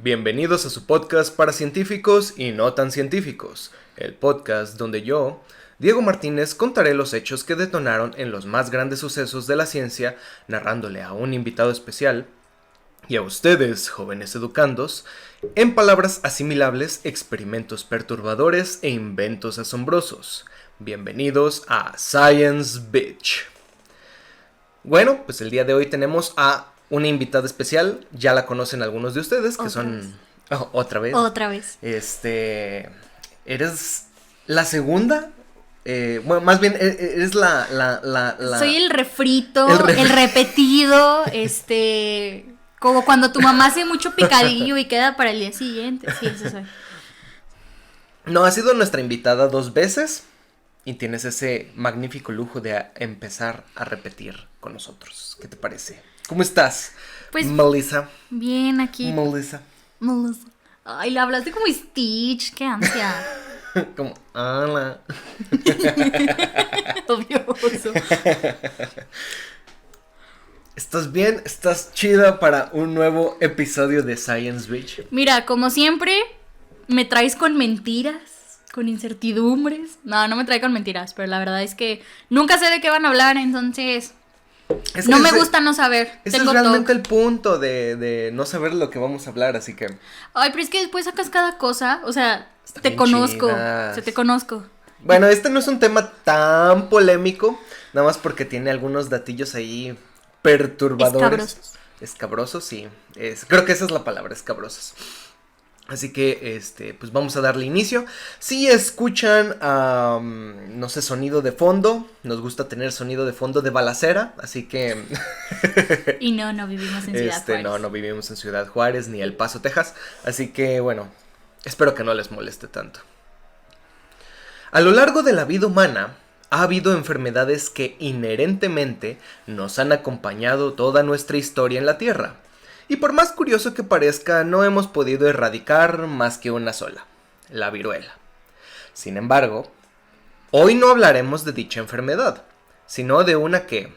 Bienvenidos a su podcast para científicos y no tan científicos, el podcast donde yo, Diego Martínez, contaré los hechos que detonaron en los más grandes sucesos de la ciencia, narrándole a un invitado especial y a ustedes, jóvenes educandos, en palabras asimilables, experimentos perturbadores e inventos asombrosos. Bienvenidos a Science Bitch. Bueno, pues el día de hoy tenemos a una invitada especial, ya la conocen algunos de ustedes, que son... ¿Otra vez? Otra vez. ¿Eres la segunda? Bueno, más bien, eres la... Soy el refrito, el repetido, como cuando tu mamá hace mucho picadillo y queda para el día siguiente. Sí, eso soy. No, has sido nuestra invitada 2 veces y tienes ese magnífico lujo de empezar a repetir con nosotros. ¿Qué te parece? ¿Cómo estás, pues, Melissa? Bien, aquí. Melissa. Ay, la hablaste como Stitch, qué ansia. Como, hola. Odioso. ¿Estás bien? ¿Estás chida para un nuevo episodio de Science Bitch? Mira, como siempre, me traes con mentiras, con incertidumbres. No me trae con mentiras, pero la verdad es que nunca sé de qué van a hablar, entonces... no me gusta no saber. Ese es realmente el punto de no saber lo que vamos a hablar, así que... Ay, pero es que después sacas cada cosa, o sea, te conozco, te conozco. Bueno, este no es un tema tan polémico, nada más porque tiene algunos datillos ahí perturbadores. Escabrosos, sí. Creo que esa es la palabra, escabrosos. Así que, pues vamos a darle inicio. Si escuchan, no sé, sonido de fondo, nos gusta tener sonido de fondo de balacera, así que... Y no vivimos en Ciudad Juárez. No vivimos en Ciudad Juárez ni El Paso, Texas, así que, bueno, espero que no les moleste tanto. A lo largo de la vida humana, ha habido enfermedades que inherentemente nos han acompañado toda nuestra historia en la Tierra. Y por más curioso que parezca, no hemos podido erradicar más que una sola, la viruela. Sin embargo, hoy no hablaremos de dicha enfermedad, sino de una que,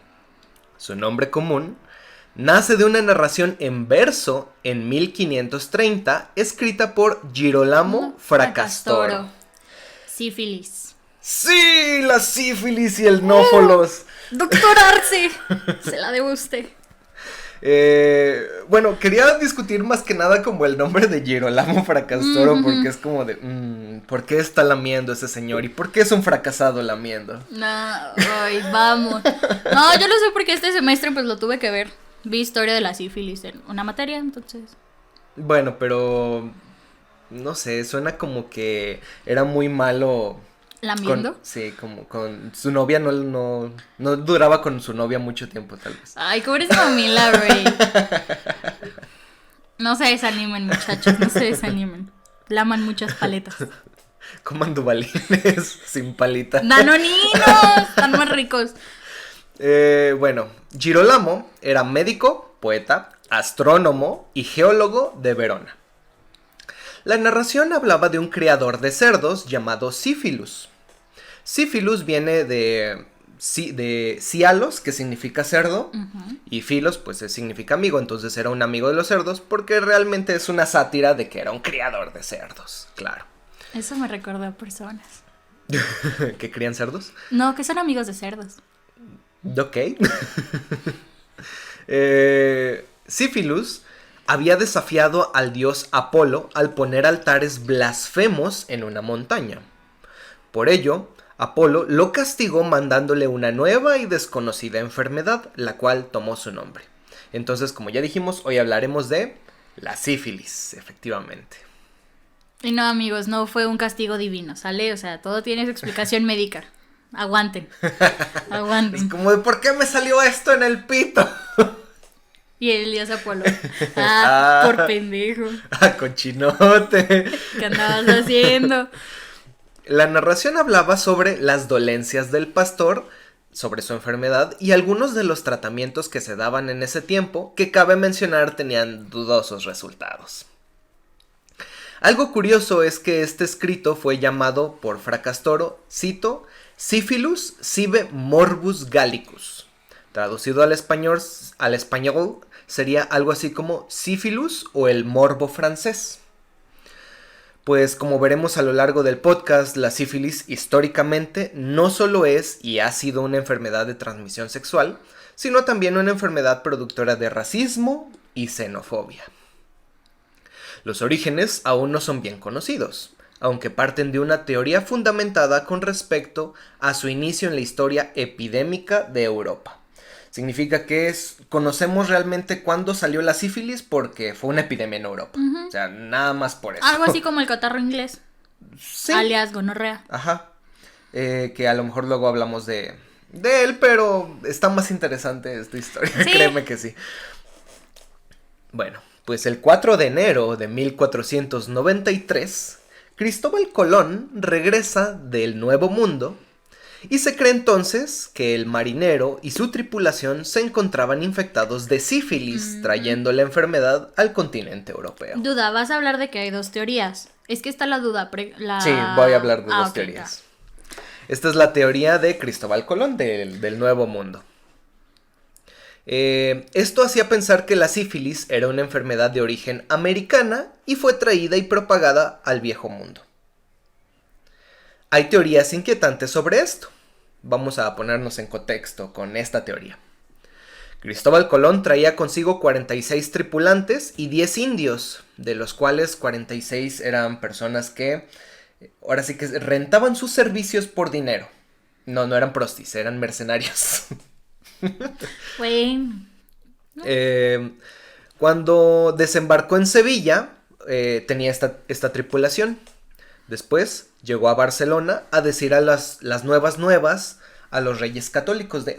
su nombre común, nace de una narración en verso en 1530, escrita por Girolamo Fracastoro. Sífilis. ¡Sí! La sífilis y el nófolos. Doctor Arce, se la debo a usted. Bueno, quería discutir más que nada como el nombre de Girolamo Fracastoro, porque es como de, ¿por qué está lamiendo ese señor? ¿Y por qué es un fracasado lamiendo? Vamos. No, yo lo sé porque este semestre pues lo tuve que ver. Vi historia de la sífilis en una materia, entonces. Bueno, pero, no sé, suena como que era muy malo... ¿Lamiendo? Sí, como con su novia, no duraba con su novia mucho tiempo, tal vez. Ay, ¿cómo eres mamila, Ray? No se desanimen, muchachos, no se desanimen. Laman muchas paletas. Coman dubalines sin palita. ¡Danoninos! Están más ricos. Bueno, Girolamo era médico, poeta, astrónomo y geólogo de Verona. La narración hablaba de un criador de cerdos llamado Sífilus. Sífilus viene de Cialos, que significa cerdo, y Filos, pues significa amigo, entonces era un amigo de los cerdos, porque realmente es una sátira de que era un criador de cerdos, claro. Eso me recordó a personas. ¿Que crían cerdos? No, que son amigos de cerdos. Ok. Sífilus había desafiado al dios Apolo al poner altares blasfemos en una montaña. Por ello, Apolo lo castigó mandándole una nueva y desconocida enfermedad, la cual tomó su nombre. Entonces, como ya dijimos, hoy hablaremos de la sífilis, efectivamente. Y no, amigos, no fue un castigo divino, ¿sale? O sea, todo tiene su explicación médica. Aguanten. Es como de, ¿por qué me salió esto en el pito? Y el dios Apolo. Por pendejo. Cochinote. ¿Qué andabas haciendo? La narración hablaba sobre las dolencias del pastor, sobre su enfermedad y algunos de los tratamientos que se daban en ese tiempo, que cabe mencionar tenían dudosos resultados. Algo curioso es que este escrito fue llamado por Fracastoro, cito, Syphilus sive morbus gallicus. Traducido al español sería algo así como sífilis o el morbo francés. Pues como veremos a lo largo del podcast, la sífilis históricamente no solo es y ha sido una enfermedad de transmisión sexual, sino también una enfermedad productora de racismo y xenofobia. Los orígenes aún no son bien conocidos, aunque parten de una teoría fundamentada con respecto a su inicio en la historia epidémica de Europa. Significa que conocemos realmente cuándo salió la sífilis porque fue una epidemia en Europa. O sea, nada más por eso. Algo así como el catarro inglés. Sí. Alias gonorrea. Ajá. Que a lo mejor luego hablamos de él, pero está más interesante esta historia. ¿Sí? Créeme que sí. Bueno, pues el 4 de enero de 1493, Cristóbal Colón regresa del Nuevo Mundo. Y se cree entonces que el marinero y su tripulación se encontraban infectados de sífilis, trayendo la enfermedad al continente europeo. Duda, vas a hablar de que hay dos teorías. Es que está la duda. Sí, voy a hablar de dos teorías. Esta es la teoría de Cristóbal Colón, del Nuevo Mundo. Esto hacía pensar que la sífilis era una enfermedad de origen americana y fue traída y propagada al Viejo Mundo. Hay teorías inquietantes sobre esto. Vamos a ponernos en contexto con esta teoría. Cristóbal Colón traía consigo 46 tripulantes y 10 indios, de los cuales 46 eran personas que, ahora sí que rentaban sus servicios por dinero. No eran prostis, eran mercenarios. Bueno. Cuando desembarcó en Sevilla, tenía esta tripulación. Después llegó a Barcelona a decir a las nuevas a los reyes católicos de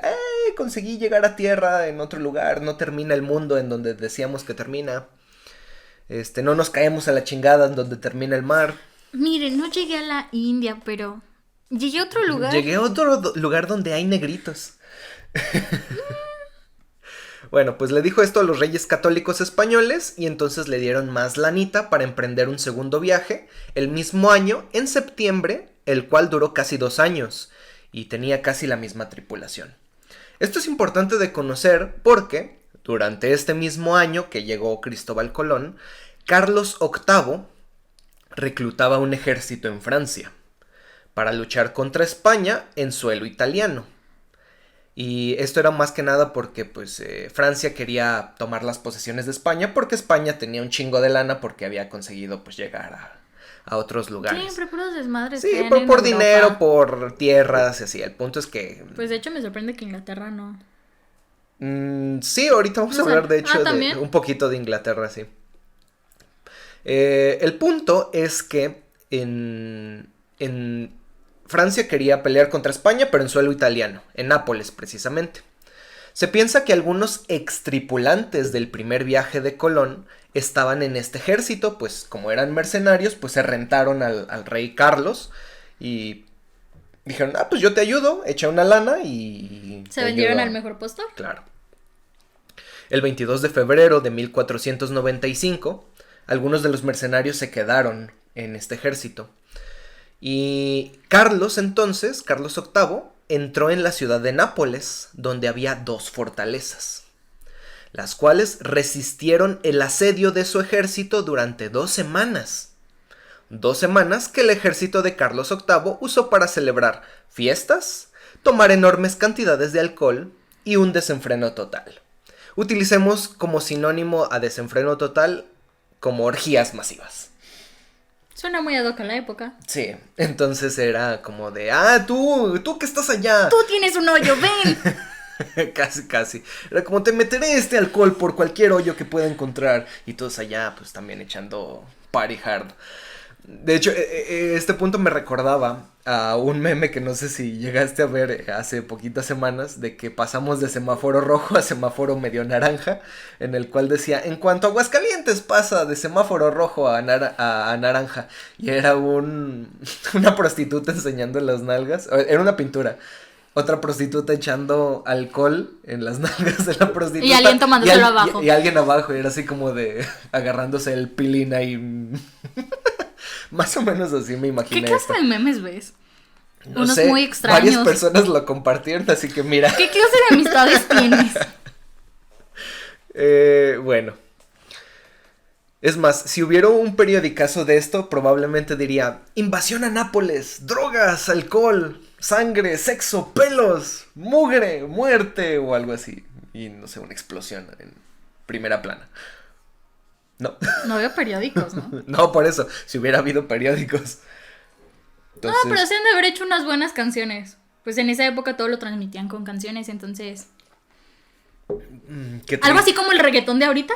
conseguí llegar a tierra en otro lugar, no termina el mundo en donde decíamos que termina. No nos caemos a la chingada en donde termina el mar. Miren, no llegué a la India, pero llegué a otro lugar. Llegué a otro lugar donde hay negritos. Bueno, pues le dijo esto a los reyes católicos españoles y entonces le dieron más lanita para emprender un segundo viaje el mismo año, en septiembre, el cual duró casi 2 años y tenía casi la misma tripulación. Esto es importante de conocer porque durante este mismo año que llegó Cristóbal Colón, Carlos VIII reclutaba un ejército en Francia para luchar contra España en suelo italiano. Y esto era más que nada porque pues Francia quería tomar las posesiones de España porque España tenía un chingo de lana porque había conseguido pues llegar a otros lugares. Siempre puros desmadres. Sí, por dinero, por tierras y así. El punto es que... Pues de hecho me sorprende que Inglaterra no... Sí, ahorita vamos a hablar de hecho de un poquito de Inglaterra, sí. El punto es que en Francia quería pelear contra España, pero en suelo italiano, en Nápoles precisamente. Se piensa que algunos extripulantes del primer viaje de Colón estaban en este ejército, pues como eran mercenarios, pues se rentaron al rey Carlos y dijeron, pues yo te ayudo, echa una lana y... ¿Se vendieron al mejor postor? Claro. El 22 de febrero de 1495, algunos de los mercenarios se quedaron en este ejército. Y Carlos VIII, entró en la ciudad de Nápoles, donde había 2 fortalezas, las cuales resistieron el asedio de su ejército durante 2 semanas. 2 semanas que el ejército de Carlos VIII usó para celebrar fiestas, tomar enormes cantidades de alcohol y un desenfreno total. Utilicemos como sinónimo a desenfreno total como orgías masivas. Suena muy ad hoc a la época. Sí, entonces era como de, tú que estás allá. Tú tienes un hoyo, ven. Casi. Era como, te meteré este alcohol por cualquier hoyo que pueda encontrar. Y todos allá, pues también echando party hard. De hecho, este punto me recordaba a un meme que no sé si llegaste a ver hace poquitas semanas, de que pasamos de semáforo rojo a semáforo medio naranja, en el cual decía, en cuanto Aguascalientes pasa de semáforo rojo a naranja, y era una prostituta enseñando las nalgas, era una pintura, otra prostituta echando alcohol en las nalgas de la prostituta. Y alguien tomándoselo abajo. Y alguien abajo, y era así como de agarrándose el pilín ahí. Más o menos así me imaginé. ¿Qué clase de memes ves? No Unos sé, muy extraños. Varias personas lo compartieron, así que mira. ¿Qué clase de amistades tienes? Bueno. Es más, si hubiera un periodicazo de esto, probablemente diría: invasión a Nápoles, drogas, alcohol, sangre, sexo, pelos, mugre, muerte o algo así. Y no sé, una explosión en primera plana. No. No veo periódicos, ¿no? No, por eso, si hubiera habido periódicos. Entonces... No, pero se han de haber hecho unas buenas canciones. Pues en esa época todo lo transmitían con canciones, entonces... Algo así como el reggaetón de ahorita.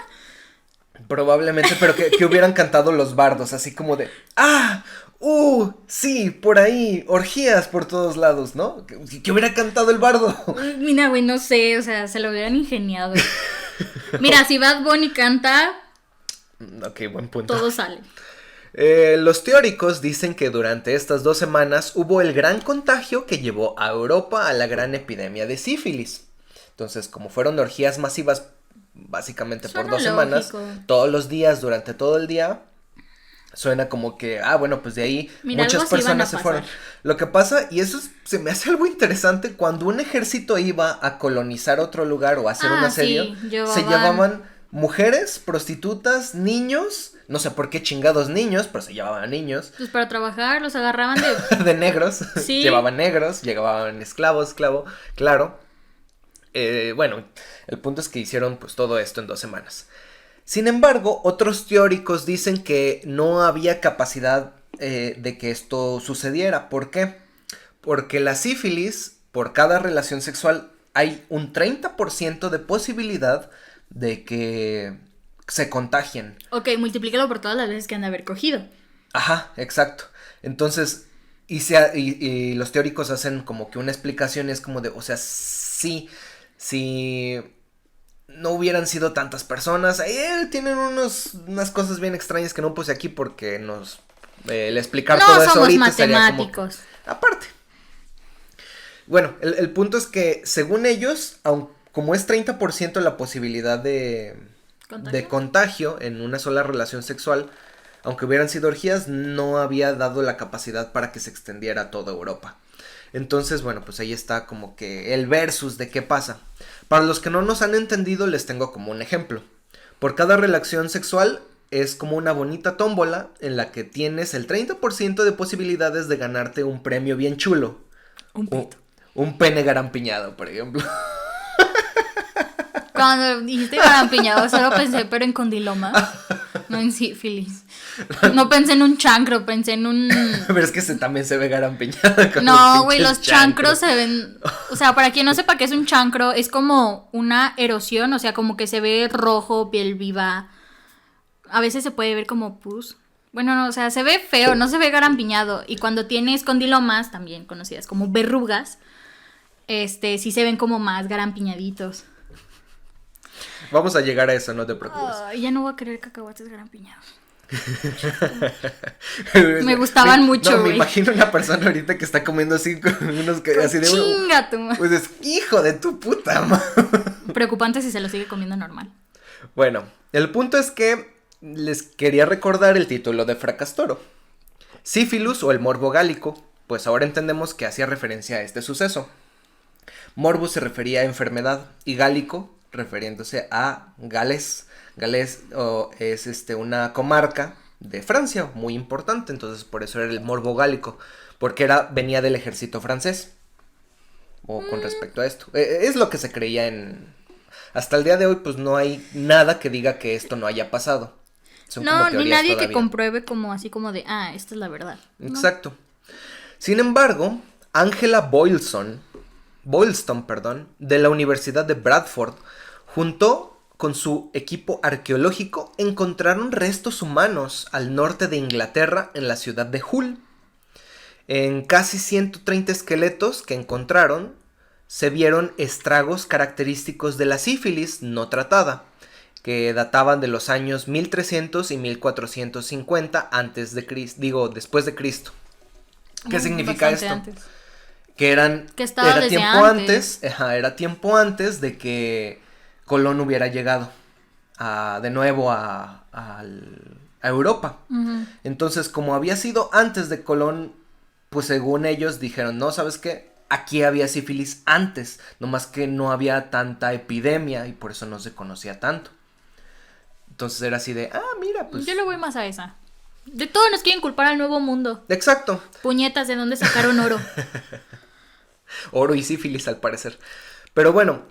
Probablemente, pero que hubieran cantado los bardos, así como de... sí, por ahí, orgías por todos lados, ¿no? Que hubiera cantado el bardo. Mira, güey, no sé, o sea, se lo hubieran ingeniado. Mira, si Bad Bunny canta... Ok, buen punto. Todo sale. Los teóricos dicen que durante estas 2 semanas hubo el gran contagio que llevó a Europa a la gran epidemia de sífilis. Entonces, como fueron orgías masivas básicamente por 2 semanas, todos los días, durante todo el día, suena como que, bueno, pues de ahí mira, muchas personas se fueron. Lo que pasa, y eso se me hace algo interesante, cuando un ejército iba a colonizar otro lugar o a hacer un asedio, se llevaban mujeres, prostitutas, niños, no sé por qué chingados niños, pero se llevaban niños. Pues para trabajar, los agarraban de negros, ¿sí? Llevaban negros, llevaban claro. Bueno, el punto es que hicieron pues todo esto en 2 semanas. Sin embargo, otros teóricos dicen que no había capacidad de que esto sucediera. ¿Por qué? Porque la sífilis, por cada relación sexual, hay un 30% de posibilidad de que se contagien. Ok, multiplícalo por todas las veces que han de haber cogido. Ajá, exacto. Entonces, y los teóricos hacen como que una explicación, es como de, o sea, sí... Si no hubieran sido tantas personas, tienen unas cosas bien extrañas que no puse aquí porque el explicar todo eso ahorita matemáticos. Sería como... Aparte. Bueno, el punto es que según ellos, como es 30% la posibilidad de contagio en una sola relación sexual, aunque hubieran sido orgías, no había dado la capacidad para que se extendiera a toda Europa. Entonces, bueno, pues ahí está como que el versus de qué pasa. Para los que no nos han entendido, les tengo como un ejemplo. Por cada relación sexual es como una bonita tómbola en la que tienes el 30% de posibilidades de ganarte un premio bien chulo. Un pene garampiñado, por ejemplo. Cuando dijiste garampiñado, solo pensé, pero en condiloma, no en sífilis. No pensé en un chancro, pensé en un... Pero es que también se ve garampiñado. No, güey, los chancros se ven... O sea, para quien no sepa qué es un chancro, es como una erosión, o sea, como que se ve rojo, piel viva. A veces se puede ver como pus. Bueno, no, o sea, se ve feo, no se ve garampiñado. Y cuando tienes condilomas, también conocidas como verrugas, sí se ven como más garampiñaditos. Vamos a llegar a eso, no te preocupes. Ya no voy a querer cacahuates garampiñados. Me gustaban mucho, güey. Me imagino una persona ahorita que está comiendo así con unos así de chinga tu madre. Pues es hijo de tu puta madre. Preocupante si se lo sigue comiendo normal. Bueno, el punto es que les quería recordar el título de Fracastoro. Sífilus o el morbo gálico, pues ahora entendemos que hacía referencia a este suceso. Morbus se refería a enfermedad y gálico refiriéndose a Gales. Gales es una comarca de Francia muy importante, entonces por eso era el morbo gálico, porque venía del ejército francés. O con respecto a esto. Es lo que se creía hasta el día de hoy, pues no hay nada que diga que esto no haya pasado. No, ni nadie todavía que compruebe como así como de, esta es la verdad. Exacto. No. Sin embargo, Angela Boylston, de la Universidad de Bradford, junto con su equipo arqueológico, encontraron restos humanos al norte de Inglaterra, en la ciudad de Hull. En casi 130 esqueletos que encontraron, se vieron estragos característicos de la sífilis no tratada, que databan de los años 1300 y 1450 después de Cristo. ¿Qué significa esto? Antes. Que era tiempo antes. Era tiempo antes de que Colón hubiera llegado de nuevo a Europa. Uh-huh. Entonces, como había sido antes de Colón, pues según ellos dijeron, no, ¿sabes qué? aquí había sífilis antes, nomás que no había tanta epidemia y por eso no se conocía tanto. Entonces era así de, mira, pues... Yo le voy más a esa. De todo nos quieren culpar al nuevo mundo. Exacto. Puñetas, ¿de dónde sacaron oro? Oro y sífilis, al parecer. Pero bueno,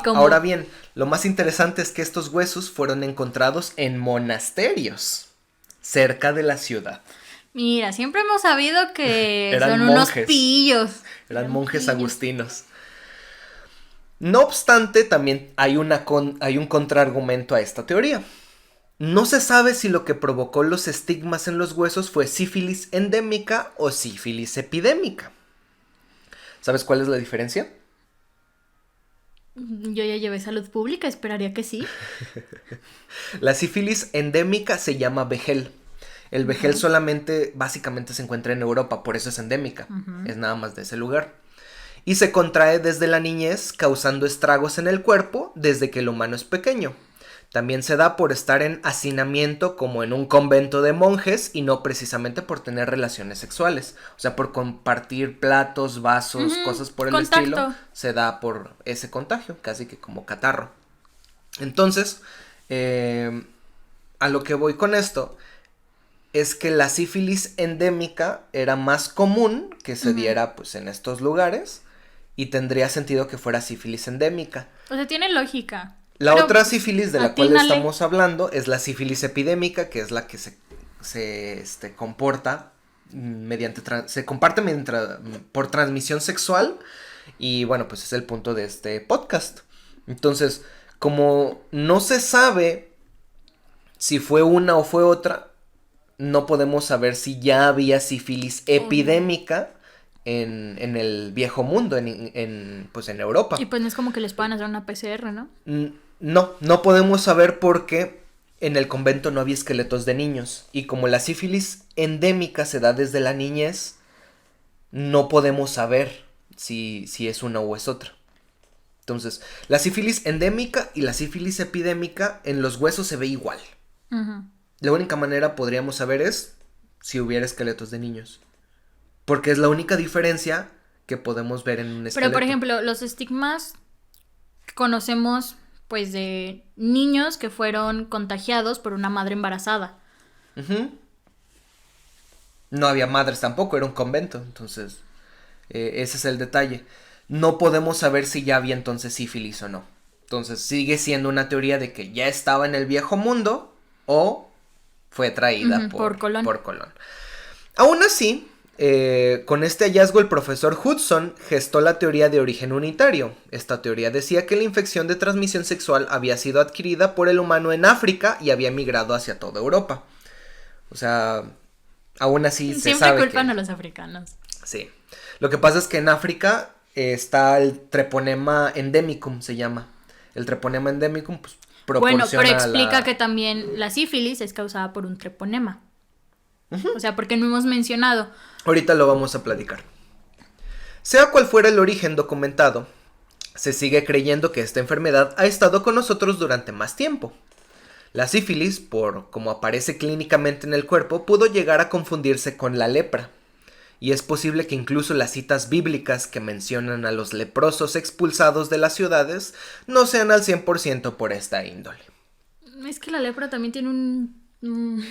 ahora bien, lo más interesante es que estos huesos fueron encontrados en monasterios, cerca de la ciudad. Mira, siempre hemos sabido que Eran son monjes, unos pillos. Eran monjes agustinos. No obstante, también hay un contraargumento a esta teoría. No se sabe si lo que provocó los estigmas en los huesos fue sífilis endémica o sífilis epidémica. ¿Sabes cuál es la diferencia? Yo ya llevé salud pública, esperaría que sí. La sífilis endémica se llama vejel. El vejel solamente, básicamente se encuentra en Europa, por eso es endémica. Es nada más de ese lugar. Y se contrae desde la niñez, causando estragos en el cuerpo desde que el humano es pequeño. También se da por estar en hacinamiento como en un convento de monjes y no precisamente por tener relaciones sexuales. O sea, por compartir platos, vasos, cosas por el estilo, se da por ese contagio, casi que como catarro. Entonces, a lo que voy con esto es que la sífilis endémica era más común que se diera pues en estos lugares y tendría sentido que fuera sífilis endémica. O sea, tiene lógica. La otra sífilis de la cual estamos hablando es la sífilis epidémica, que es la que se comporta se comparte por transmisión sexual y bueno, pues es el punto de este podcast. Entonces, como no se sabe si fue una o fue otra, no podemos saber si ya había sífilis epidémica en el viejo mundo, pues en Europa. Y pues no es como que les puedan hacer una PCR, ¿no? No podemos saber porque en el convento no había esqueletos de niños. Y como la sífilis endémica se da desde la niñez, no podemos saber si es una o es otra. Entonces, la sífilis endémica y la sífilis epidémica en los huesos se ve igual. La única manera podríamos saber es si hubiera esqueletos de niños. Porque es la única diferencia que podemos ver en un esqueleto. Pero, por ejemplo, los estigmas que conocemos, pues, de niños que fueron contagiados por una madre embarazada. No había madres tampoco, era un convento. Entonces, ese es el detalle. No podemos saber si ya había entonces sífilis o no. Entonces, sigue siendo una teoría de que ya estaba en el viejo mundo o fue traída por Colón. Aún así, con este hallazgo el profesor Hudson gestó la teoría de origen unitario. Esta teoría decía que la infección de transmisión sexual había sido adquirida por el humano en África y había migrado hacia toda Europa. O sea, aún así se sabe siempre culpan a los africanos. Sí. Lo que pasa es que en África está el treponema endemicum, se llama. El treponema endemicum, pues, proporciona. Bueno, pero explica que también la sífilis es causada por un treponema. O sea, porque no hemos mencionado. Ahorita lo vamos a platicar. Sea cual fuera el origen documentado, se sigue creyendo que esta enfermedad ha estado con nosotros durante más tiempo. La sífilis, por como aparece clínicamente en el cuerpo, pudo llegar a confundirse con la lepra. Y es posible que incluso las citas bíblicas que mencionan a los leprosos expulsados de las ciudades no sean al 100% por esta índole. Es que la lepra también tiene un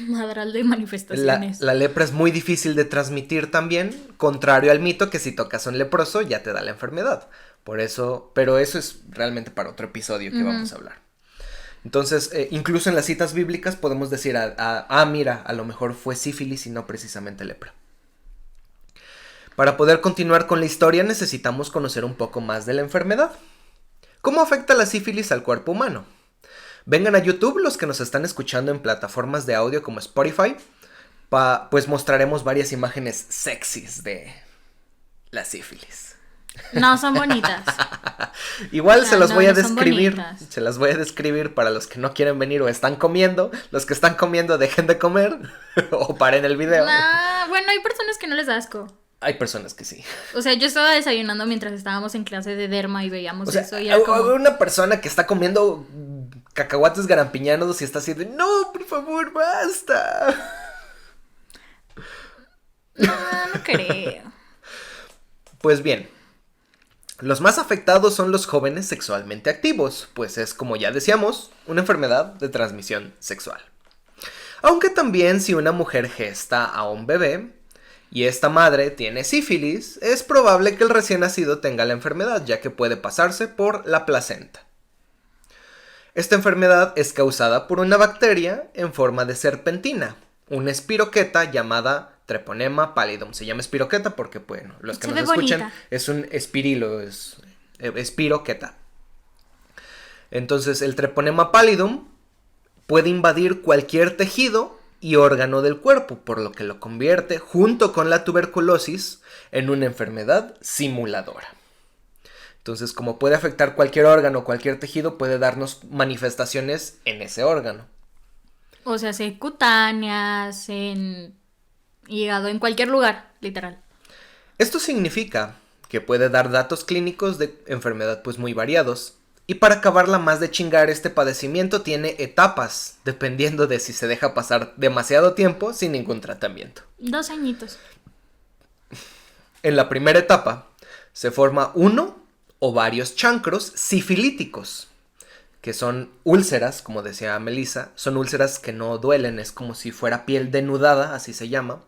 madral de manifestaciones. La lepra es muy difícil de transmitir también, contrario al mito que si tocas a un leproso ya te da la enfermedad. Por eso, pero eso es realmente para otro episodio que vamos a hablar. Entonces, incluso en las citas bíblicas podemos decir, mira, a lo mejor fue sífilis y no precisamente lepra. Para poder continuar con la historia necesitamos conocer un poco más de la enfermedad. ¿Cómo afecta la sífilis al cuerpo humano? Vengan a YouTube los que nos están escuchando en plataformas de audio como Spotify, pues mostraremos varias imágenes sexys de la sífilis. No, son bonitas. Igual se las voy a describir. Se las voy a describir para los que no quieren venir o están comiendo. Los que están comiendo dejen de comer o paren el video. Bueno, hay personas que no les da asco. Hay personas que sí. O sea, yo estaba desayunando mientras estábamos en clase de derma y veíamos eso. Y una persona que está comiendo cacahuates garampiñanos y está así de, no, por favor, basta. No creo. Pues bien, los más afectados son los jóvenes sexualmente activos, pues es, como ya decíamos, una enfermedad de transmisión sexual. Aunque también si una mujer gesta a un bebé y esta madre tiene sífilis, es probable que el recién nacido tenga la enfermedad, ya que puede pasarse por la placenta. Esta enfermedad es causada por una bacteria en forma de serpentina, una espiroqueta llamada Treponema pallidum. Se llama espiroqueta porque, bueno, los que nos escuchan, bonita. Es un espirilo, es espiroqueta. Entonces, el Treponema pallidum puede invadir cualquier tejido y órgano del cuerpo, por lo que lo convierte, junto con la tuberculosis, en una enfermedad simuladora. Entonces, como puede afectar cualquier órgano, cualquier tejido, puede darnos manifestaciones en ese órgano. O sea, cutáneas, en hígado, en cualquier lugar, literal. Esto significa que puede dar datos clínicos de enfermedad pues muy variados. Y para acabarla más de chingar, este padecimiento tiene etapas, dependiendo de si se deja pasar demasiado tiempo sin ningún tratamiento. 2 añitos. En la primera etapa, se forma uno o varios chancros sifilíticos, que son úlceras, como decía Melissa, son úlceras que no duelen, es como si fuera piel denudada, así se llama.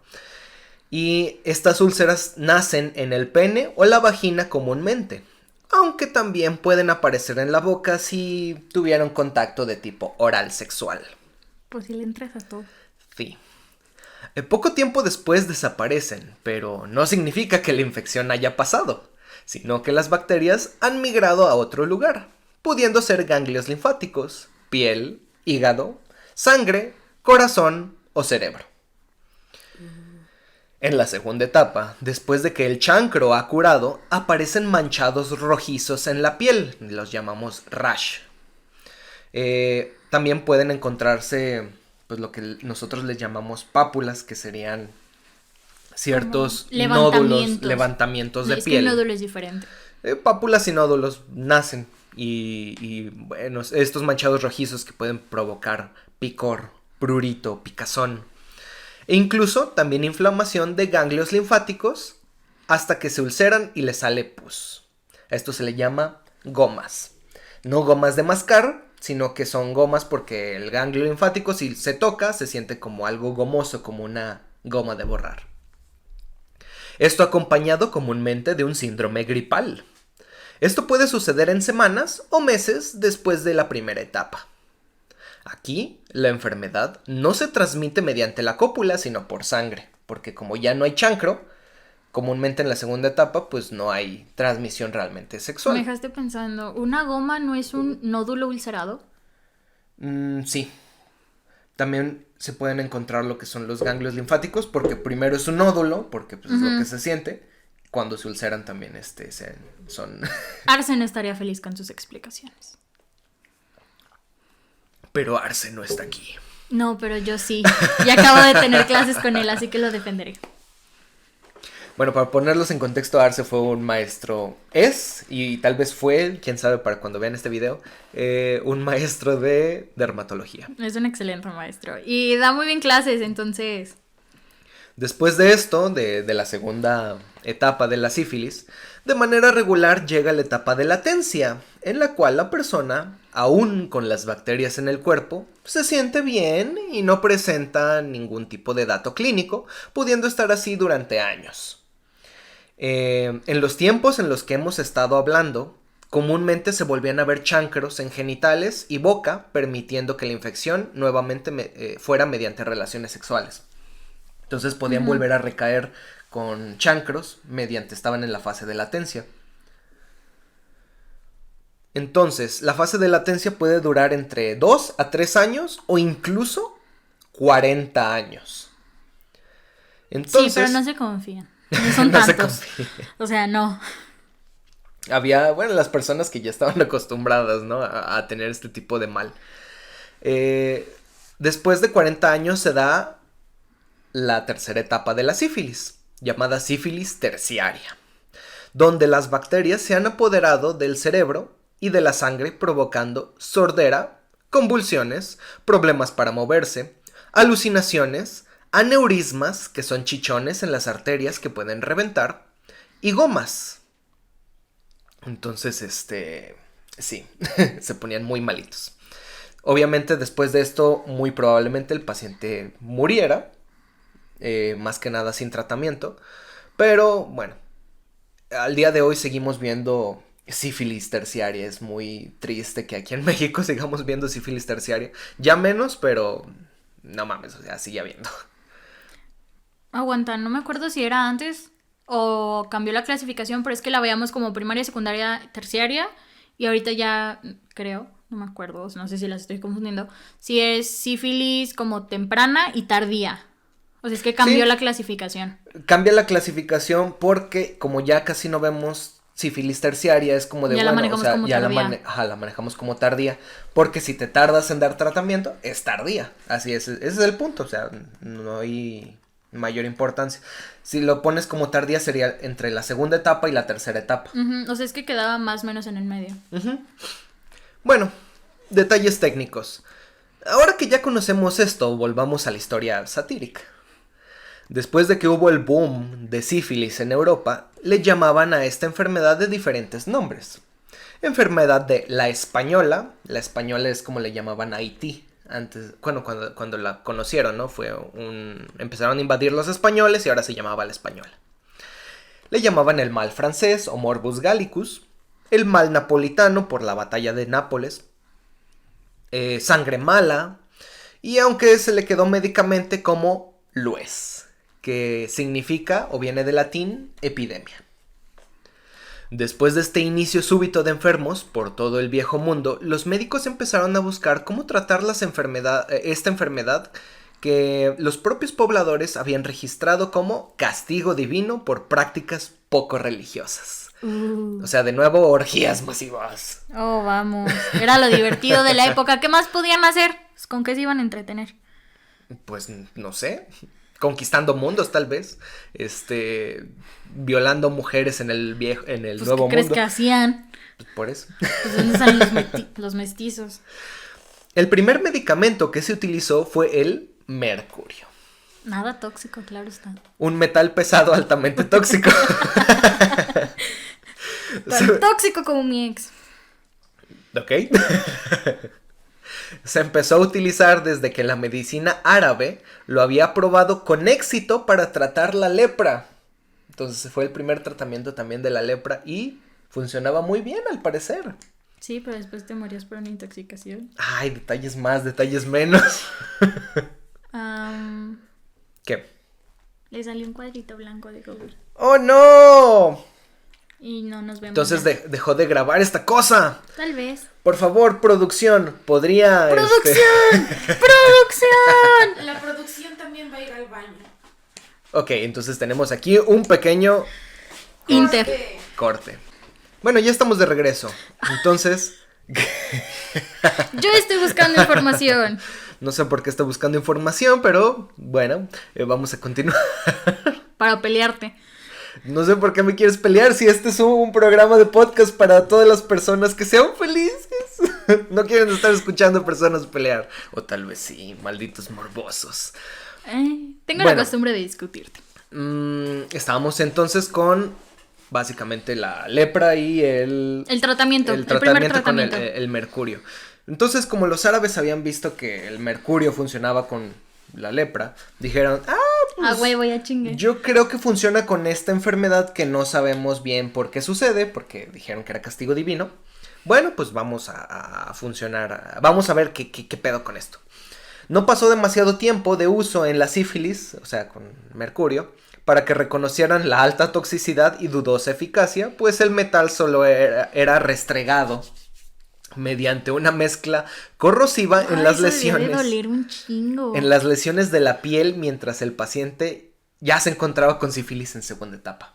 Y estas úlceras nacen en el pene o la vagina comúnmente, aunque también pueden aparecer en la boca si tuvieron contacto de tipo oral sexual. Pues si le entras a todo. Sí. Poco tiempo después desaparecen, pero no significa que la infección haya pasado, sino que las bacterias han migrado a otro lugar, pudiendo ser ganglios linfáticos, piel, hígado, sangre, corazón o cerebro. En la segunda etapa, después de que el chancro ha curado, aparecen manchados rojizos en la piel, los llamamos rash. También pueden encontrarse pues lo que nosotros les llamamos pápulas, que serían ciertos nódulos, levantamientos de piel. El nódulo es diferente. Pápulas y nódulos nacen y bueno, estos manchados rojizos que pueden provocar picor, prurito, picazón. E incluso también inflamación de ganglios linfáticos hasta que se ulceran y le sale pus. A esto se le llama gomas. No gomas de mascar, sino que son gomas porque el ganglio linfático, si se toca, se siente como algo gomoso, como una goma de borrar. Esto acompañado comúnmente de un síndrome gripal. Esto puede suceder en semanas o meses después de la primera etapa. Aquí, la enfermedad no se transmite mediante la cópula, sino por sangre, porque como ya no hay chancro, comúnmente en la segunda etapa, pues no hay transmisión realmente sexual. Me dejaste pensando, ¿una goma no es un nódulo ulcerado? Sí. También se pueden encontrar lo que son los ganglios linfáticos, porque primero es un nódulo, porque pues, es lo que se siente. Cuando se ulceran también son... Arce no estaría feliz con sus explicaciones. Pero Arce no está aquí. No, pero yo sí. Y acabo de tener clases con él, así que lo defenderé. Bueno, para ponerlos en contexto, Arce fue un maestro, y tal vez fue, quién sabe para cuando vean este video, un maestro de dermatología. Es un excelente maestro. Y da muy bien clases, entonces... Después de esto, de la segunda etapa de la sífilis, de manera regular llega la etapa de latencia, en la cual la persona, aún con las bacterias en el cuerpo, se siente bien y no presenta ningún tipo de dato clínico, pudiendo estar así durante años. En los tiempos en los que hemos estado hablando, comúnmente se volvían a ver chancros en genitales y boca, permitiendo que la infección nuevamente fuera mediante relaciones sexuales. Entonces podían volver a recaer con chancros estaban en la fase de latencia. Entonces, la fase de latencia puede durar entre 2 a 3 años o incluso 40 años. Entonces, sí, pero no se confían. No son tantos. O sea, no. Había, las personas que ya estaban acostumbradas, ¿no? A tener este tipo de mal. Después de 40 años se da la tercera etapa de la sífilis, llamada sífilis terciaria, donde las bacterias se han apoderado del cerebro y de la sangre, provocando sordera, convulsiones, problemas para moverse, alucinaciones, aneurismas, que son chichones en las arterias que pueden reventar, y gomas. Entonces, sí, se ponían muy malitos. Obviamente después de esto, muy probablemente el paciente muriera, más que nada sin tratamiento. Pero bueno, al día de hoy seguimos viendo sífilis terciaria. Es muy triste que aquí en México sigamos viendo sífilis terciaria. Ya menos, pero no mames, o sea, sigue habiendo. Aguanta, no me acuerdo si era antes o cambió la clasificación, pero es que la veíamos como primaria, secundaria, terciaria. Y ahorita ya, creo, no me acuerdo, no sé si las estoy confundiendo, si es sífilis como temprana y tardía. O sea, es que cambió la clasificación. Cambia la clasificación porque como ya casi no vemos sífilis terciaria, es como de ya bueno, la manejamos como ya tardía. la manejamos como tardía, porque si te tardas en dar tratamiento, es tardía. Así es, ese es el punto, o sea, no hay mayor importancia. Si lo pones como tardía sería entre la segunda etapa y la tercera etapa. O sea, es que quedaba más o menos en el medio. Bueno, detalles técnicos. Ahora que ya conocemos esto, volvamos a la historia satírica. Después de que hubo el boom de sífilis en Europa, le llamaban a esta enfermedad de diferentes nombres. Enfermedad de la española es como le llamaban a Haití. Antes, cuando la conocieron, ¿no? Empezaron a invadir los españoles y ahora se llamaba la española. Le llamaban el mal francés o morbus gallicus, el mal napolitano por la batalla de Nápoles, sangre mala, y aunque se le quedó médicamente como lues, que significa o viene del latín epidemia. Después de este inicio súbito de enfermos por todo el viejo mundo, los médicos empezaron a buscar cómo tratar esta enfermedad que los propios pobladores habían registrado como castigo divino por prácticas poco religiosas. O sea, de nuevo, orgías masivas. Oh, vamos. Era lo divertido de la época. ¿Qué más podían hacer? ¿Con qué se iban a entretener? Pues, no sé. Conquistando mundos, tal vez. Violando mujeres en el pues, nuevo mundo. ¿qué crees que hacían? Pues por eso. Pues ¿dónde están los mestizos? El primer medicamento que se utilizó fue el mercurio. Nada tóxico, claro está. Un metal pesado altamente tóxico. Tan tóxico como mi ex. Ok. Se empezó a utilizar desde que la medicina árabe lo había probado con éxito para tratar la lepra. Entonces fue el primer tratamiento también de la lepra y funcionaba muy bien al parecer. Sí, pero después te morías por una intoxicación. Ay, detalles más, detalles menos. ¿Qué? Le salió un cuadrito blanco de Google. ¡Oh, no! Y no nos vemos. Entonces dejó de grabar esta cosa. Tal vez. Por favor, producción, podría... ¡Producción! ¡Producción! La producción también va a ir al baño. Ok, entonces tenemos aquí un pequeño... Corte. Bueno, ya estamos de regreso. Entonces... Yo estoy buscando información. No sé por qué está buscando información, pero bueno, vamos a continuar. Para pelearte. No sé por qué me quieres pelear si este es un programa de podcast para todas las personas que sean felices. No quieren estar escuchando personas pelear. O tal vez sí, malditos morbosos. Tengo la costumbre de discutirte. Estábamos entonces con básicamente la lepra y el tratamiento. El primer tratamiento con tratamiento. el mercurio. Entonces, como los árabes habían visto que el mercurio funcionaba con la lepra, dijeron, pues, voy a chingue. yo creo que funciona con esta enfermedad que no sabemos bien por qué sucede, porque dijeron que era castigo divino. Bueno, pues vamos a funcionar, vamos a ver qué pedo con esto. No pasó demasiado tiempo de uso en la sífilis, o sea, con mercurio, para que reconocieran la alta toxicidad y dudosa eficacia, pues el metal solo era restregado mediante una mezcla corrosiva en las lesiones. Debe doler un chingo. En las lesiones de la piel mientras el paciente ya se encontraba con sífilis en segunda etapa.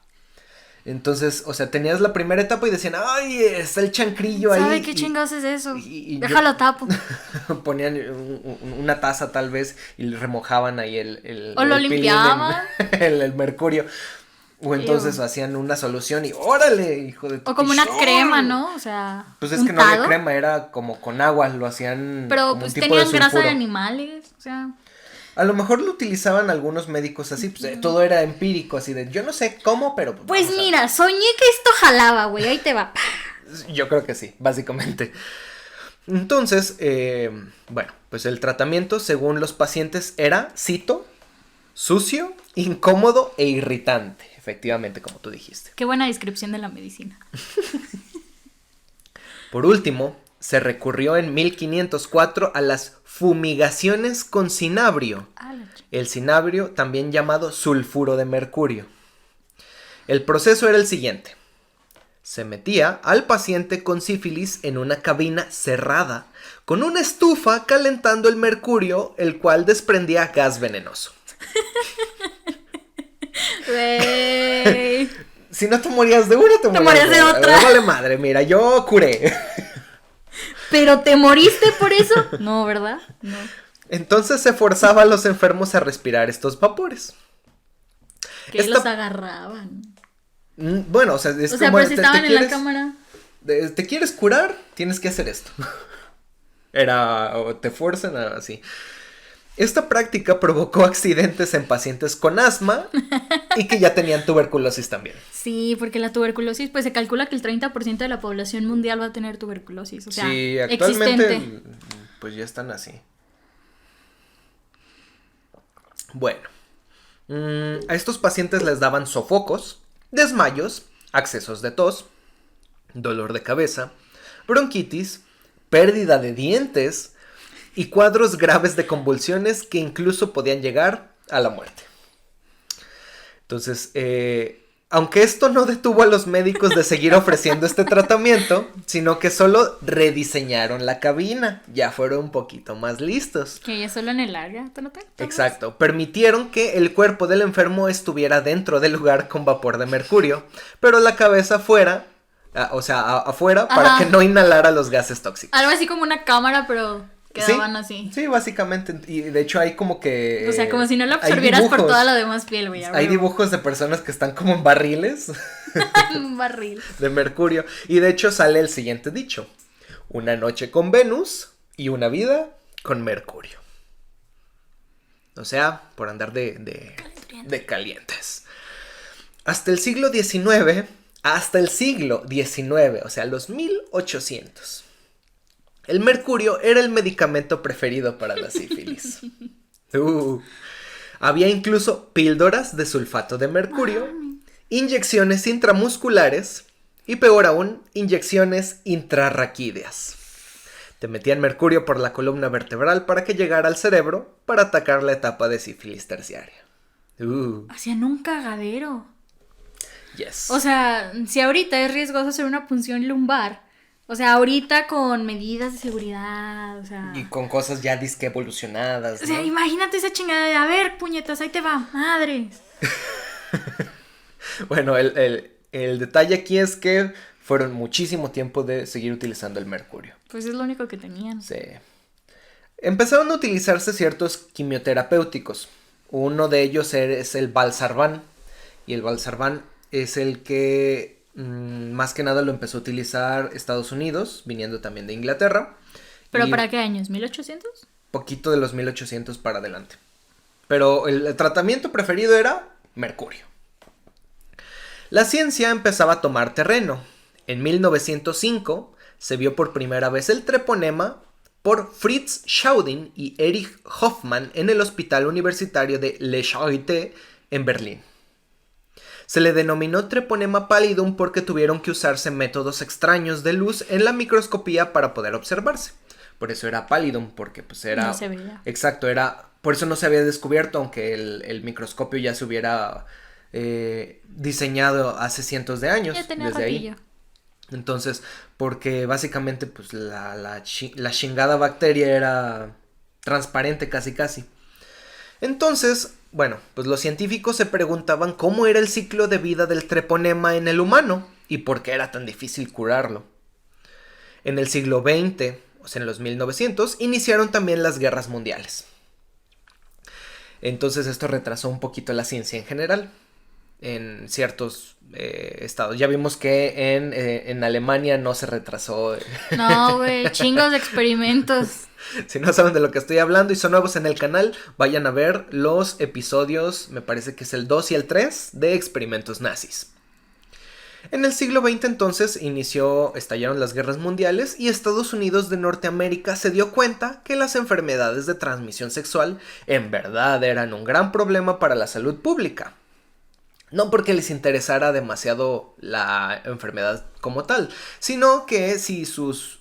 Entonces, o sea, tenías la primera etapa y decían, ¡ay, está el chancrillo ahí! ¿Sabe qué chingados es eso? Déjalo tapo. Ponían una taza tal vez y le remojaban ahí o lo limpiaban. el mercurio. O entonces hacían una solución y ¡órale, hijo de tu O como una pichón! crema, ¿no? O sea, pues es que no había crema, era como con agua, lo hacían. Pero como pues un tipo tenían de grasa de sulfuro. animales, o sea. A lo mejor lo utilizaban algunos médicos así, pues todo era empírico, así de yo no sé cómo, pero... Pues mira, soñé que esto jalaba, güey, ahí te va. Yo creo que sí, básicamente. Entonces, bueno, pues el tratamiento según los pacientes era, cito, sucio, incómodo e irritante, efectivamente, como tú dijiste. Qué buena descripción de la medicina. Por último, se recurrió en 1504 a las fumigaciones con cinabrio. El cinabrio, también llamado sulfuro de mercurio. El proceso era el siguiente. Se metía al paciente con sífilis en una cabina cerrada, con una estufa calentando el mercurio, el cual desprendía gas venenoso. Güey. Si no te morías de una, te morías de otra. Vale madre, mira, yo curé. ¿Pero te moriste por eso? No, ¿verdad? No. Entonces se forzaba a los enfermos a respirar estos vapores. Que los agarraban. Bueno, o sea, es o sea, como... pero si estaban en la cámara. ¿Te quieres curar? Tienes que hacer esto. O te fuerzan así. Esta práctica provocó accidentes en pacientes con asma y que ya tenían tuberculosis también. Sí, porque la tuberculosis, pues se calcula que el 30% de la población mundial va a tener tuberculosis. O sea, sí, actualmente existente. Pues ya están así. Bueno, a estos pacientes les daban sofocos, desmayos, accesos de tos, dolor de cabeza, bronquitis, pérdida de dientes y cuadros graves de convulsiones que incluso podían llegar a la muerte. Entonces, aunque esto no detuvo a los médicos de seguir ofreciendo este tratamiento, sino que solo rediseñaron la cabina, ya fueron un poquito más listos. Que ya solo en el área, ¿te notas? Exacto, permitieron que el cuerpo del enfermo estuviera dentro del lugar con vapor de mercurio, pero la cabeza fuera, afuera, para que no inhalara los gases tóxicos. Algo así como una cámara, pero quedaban así. Sí, básicamente, y de hecho hay como que... O sea, como si no lo absorbieras por toda la demás piel, güey. Hay dibujos de personas que están como en barriles. Un barril. De mercurio, y de hecho sale el siguiente dicho: una noche con Venus y una vida con Mercurio. O sea, por andar de calientes. Hasta el siglo XIX, o sea, los 1800, el mercurio era el medicamento preferido para la sífilis. Había incluso píldoras de sulfato de mercurio, inyecciones intramusculares y, peor aún, inyecciones intrarraquídeas. Te metían mercurio por la columna vertebral para que llegara al cerebro para atacar la etapa de sífilis terciaria. Hacían un cagadero. Yes. O sea, si ahorita es riesgoso hacer una punción lumbar, o sea, ahorita con medidas de seguridad, o sea... Y con cosas ya disque evolucionadas, ¿no? O sea, imagínate esa chingada de, a ver, puñetas, ahí te va, madres. Bueno, el detalle aquí es que fueron muchísimo tiempo de seguir utilizando el mercurio. Pues es lo único que tenían. Sí. Empezaron a utilizarse ciertos quimioterapéuticos. Uno de ellos es el Valsartán. Y el Valsartán es el que más que nada lo empezó a utilizar Estados Unidos, viniendo también de Inglaterra. ¿Pero para qué años? ¿1800? Poquito de los 1800 para adelante. Pero el tratamiento preferido era mercurio. La ciencia empezaba a tomar terreno. En 1905 se vio por primera vez el treponema por Fritz Schaudinn y Erich Hoffmann en el Hospital Universitario de Le Charité en Berlín. Se le denominó treponema pallidum porque tuvieron que usarse métodos extraños de luz en la microscopía para poder observarse. Por eso era pallidum, porque pues era... No se veía. Exacto, era... Por eso no se había descubierto, aunque el microscopio ya se hubiera diseñado hace cientos de años. Ya tenía desde ratillo. ahí. Entonces, porque básicamente pues la chingada bacteria era transparente casi. Entonces, bueno, pues los científicos se preguntaban cómo era el ciclo de vida del treponema en el humano y por qué era tan difícil curarlo. En el siglo XX, o sea en los 1900, iniciaron también las guerras mundiales. Entonces esto retrasó un poquito la ciencia en general. en ciertos estados. Ya vimos que en Alemania no se retrasó. No, güey, chingos de experimentos. Si no saben de lo que estoy hablando y son nuevos en el canal, vayan a ver los episodios, me parece que es el 2 y el 3 de experimentos nazis. En el siglo XX entonces estallaron las guerras mundiales y Estados Unidos de Norteamérica se dio cuenta que las enfermedades de transmisión sexual en verdad eran un gran problema para la salud pública. No porque les interesara demasiado la enfermedad como tal, sino que si sus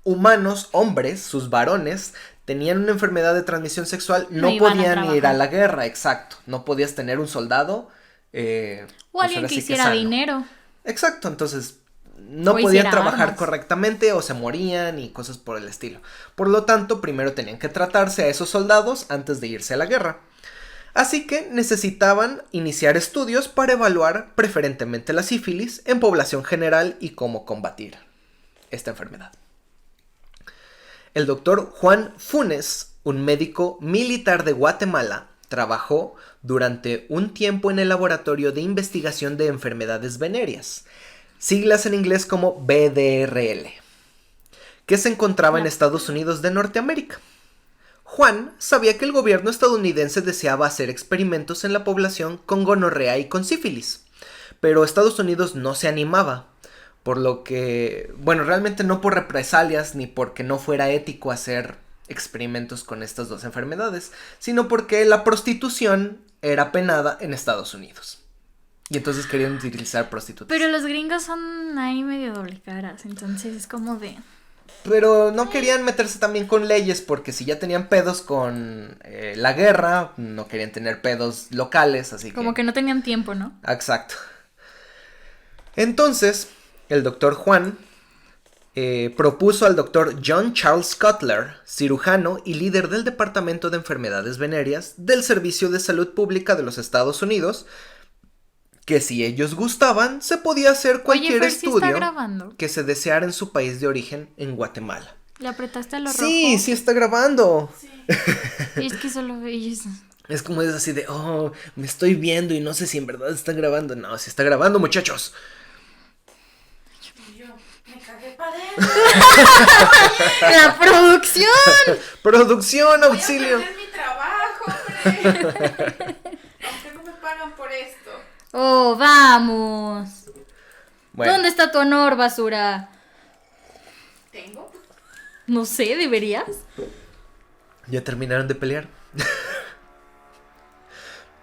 humanos, hombres, sus varones, tenían una enfermedad de transmisión sexual, no podían ir a la guerra, exacto. No podías tener un soldado. O alguien que hiciera dinero. Exacto, entonces no podían trabajar correctamente o se morían y cosas por el estilo. Por lo tanto, primero tenían que tratarse a esos soldados antes de irse a la guerra. Así que necesitaban iniciar estudios para evaluar preferentemente la sífilis en población general y cómo combatir esta enfermedad. El doctor Juan Funes, un médico militar de Guatemala, trabajó durante un tiempo en el Laboratorio de Investigación de Enfermedades Venéreas, siglas en inglés como BDRL, que se encontraba en Estados Unidos de Norteamérica. Juan sabía que el gobierno estadounidense deseaba hacer experimentos en la población con gonorrea y con sífilis, pero Estados Unidos no se animaba. Por lo que, bueno, realmente no por represalias ni porque no fuera ético hacer experimentos con estas dos enfermedades, sino porque la prostitución era penada en Estados Unidos. Y entonces querían utilizar prostitutas. Pero los gringos son ahí medio doble caras, entonces es como de... Pero no querían meterse también con leyes porque si ya tenían pedos con la guerra, no querían tener pedos locales, así que... Como que no tenían tiempo, ¿no? Exacto. Entonces... el doctor Juan propuso al doctor John Charles Cutler, cirujano y líder del Departamento de Enfermedades Venéreas del Servicio de Salud Pública de los Estados Unidos, que si ellos gustaban, se podía hacer cualquier estudio que se deseara en su país de origen en Guatemala. ¿Le apretaste a lo rojo? Sí, sí está grabando. Sí. Es que solo veis. Es como es así de, oh, me estoy viendo y no sé si en verdad está grabando. No, sí está grabando, muchachos. ¡La producción! ¡Producción, auxilio! Voy a perder mi trabajo, hombre. Aunque no me pagan por esto. ¡Oh, vamos! Bueno. ¿Dónde está tu honor, basura? ¿Tengo? No sé, ¿deberías? ¿Ya terminaron de pelear?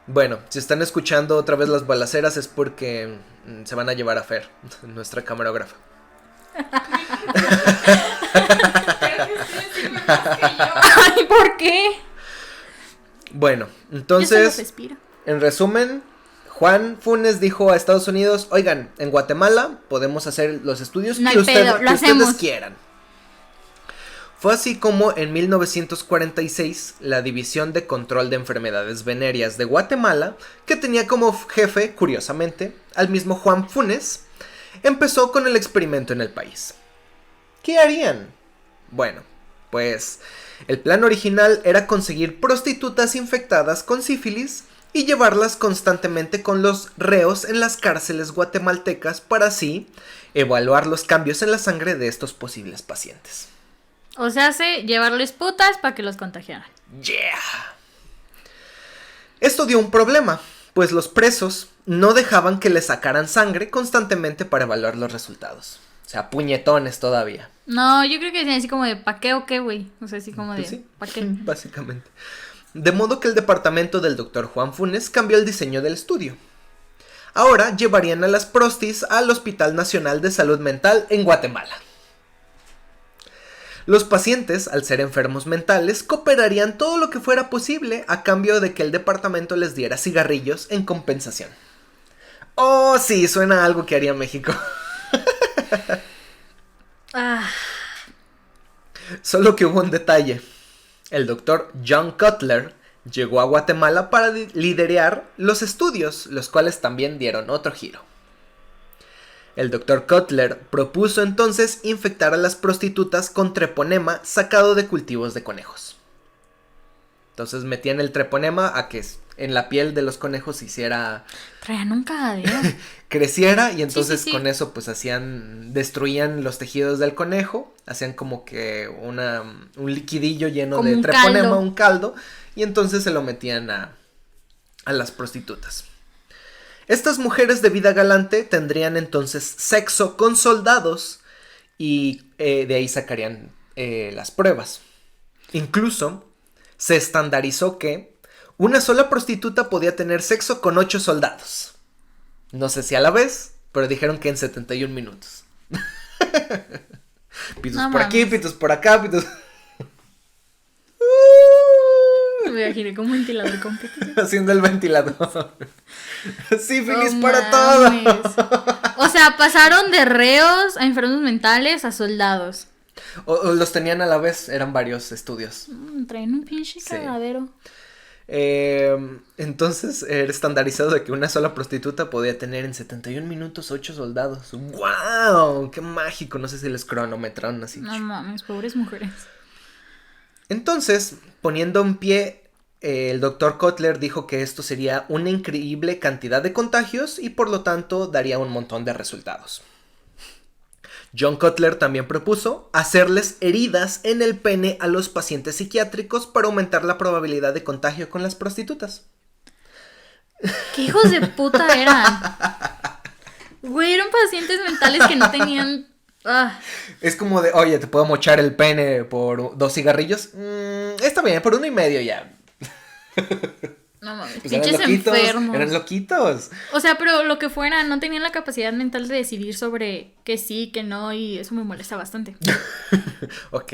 Bueno, si están escuchando otra vez las balaceras es porque se van a llevar a Fer, nuestra camarógrafa. Ay, ¿por qué? Bueno, Yo entonces, solo respiro. en resumen, Juan Funes dijo a Estados Unidos, oigan, en Guatemala podemos hacer los estudios No que, hay pedo, lo ustedes hacemos. quieran. Fue así como en 1946 la División de Control de Enfermedades Venéreas de Guatemala, que tenía como jefe, curiosamente, al mismo Juan Funes, empezó con el experimento en el país. ¿Qué harían? Bueno, pues el plan original era conseguir prostitutas infectadas con sífilis y llevarlas constantemente con los reos en las cárceles guatemaltecas para así evaluar los cambios en la sangre de estos posibles pacientes. O sea, llevarles putas para que los contagiaran. ¡Yeah! Esto dio un problema, pues los presos no dejaban que le sacaran sangre constantemente para evaluar los resultados. O sea, puñetones todavía. No, yo creo que es así como de ¿pa' qué o qué, güey? O sea, así como de Pues sí, ¿pa' qué? básicamente. De modo que el departamento del doctor Juan Funes cambió el diseño del estudio. Ahora llevarían a las prostis al Hospital Nacional de Salud Mental en Guatemala. Los pacientes, al ser enfermos mentales, cooperarían todo lo que fuera posible a cambio de que el departamento les diera cigarrillos en compensación. Oh, sí, suena a algo que haría México. Solo que hubo un detalle. El doctor John Cutler llegó a Guatemala para liderar los estudios, los cuales también dieron otro giro. El doctor Cutler propuso entonces infectar a las prostitutas con treponema sacado de cultivos de conejos. Entonces metían el treponema a que en la piel de los conejos hiciera... Traían un cagadero. creciera y entonces Sí. con eso pues destruían los tejidos del conejo, hacían como que un liquidillo lleno Como de un treponema, caldo. un caldo, y entonces se lo metían a las prostitutas. Estas mujeres de vida galante tendrían entonces sexo con soldados y de ahí sacarían las pruebas. Incluso se estandarizó que una sola prostituta podía tener sexo con 8 soldados. No sé si a la vez, pero dijeron que en 71 minutos. Pitos No por aquí, mames. pitos por acá, pitos... Me imaginé como un ventilador con pitos. Haciendo el ventilador. Sí, feliz No para mames. todo. O sea, pasaron de reos a enfermos mentales a soldados. O los tenían a la vez, eran varios estudios. Traen un pinche Sí. cagadero. Entonces era estandarizado de que una sola prostituta podía tener en 71 minutos 8 soldados. ¡Wow! ¡Qué mágico! No sé si les cronometraron así. No mames, pobres mujeres. Entonces, poniendo en pie, el doctor Kotler dijo que esto sería una increíble cantidad de contagios y por lo tanto daría un montón de resultados. John Kotler también propuso hacerles heridas en el pene a los pacientes psiquiátricos para aumentar la probabilidad de contagio con las prostitutas. ¿Qué hijos de puta eran? Güey, eran pacientes mentales que no tenían... Es como de, oye, ¿te puedo mochar el pene por 2 cigarrillos? Está bien, por 1 y medio ya. No mames, Pues pinches enfermos. eran loquitos. O sea, pero lo que fuera, no tenían la capacidad mental de decidir sobre que sí, que no, y eso me molesta bastante. Ok.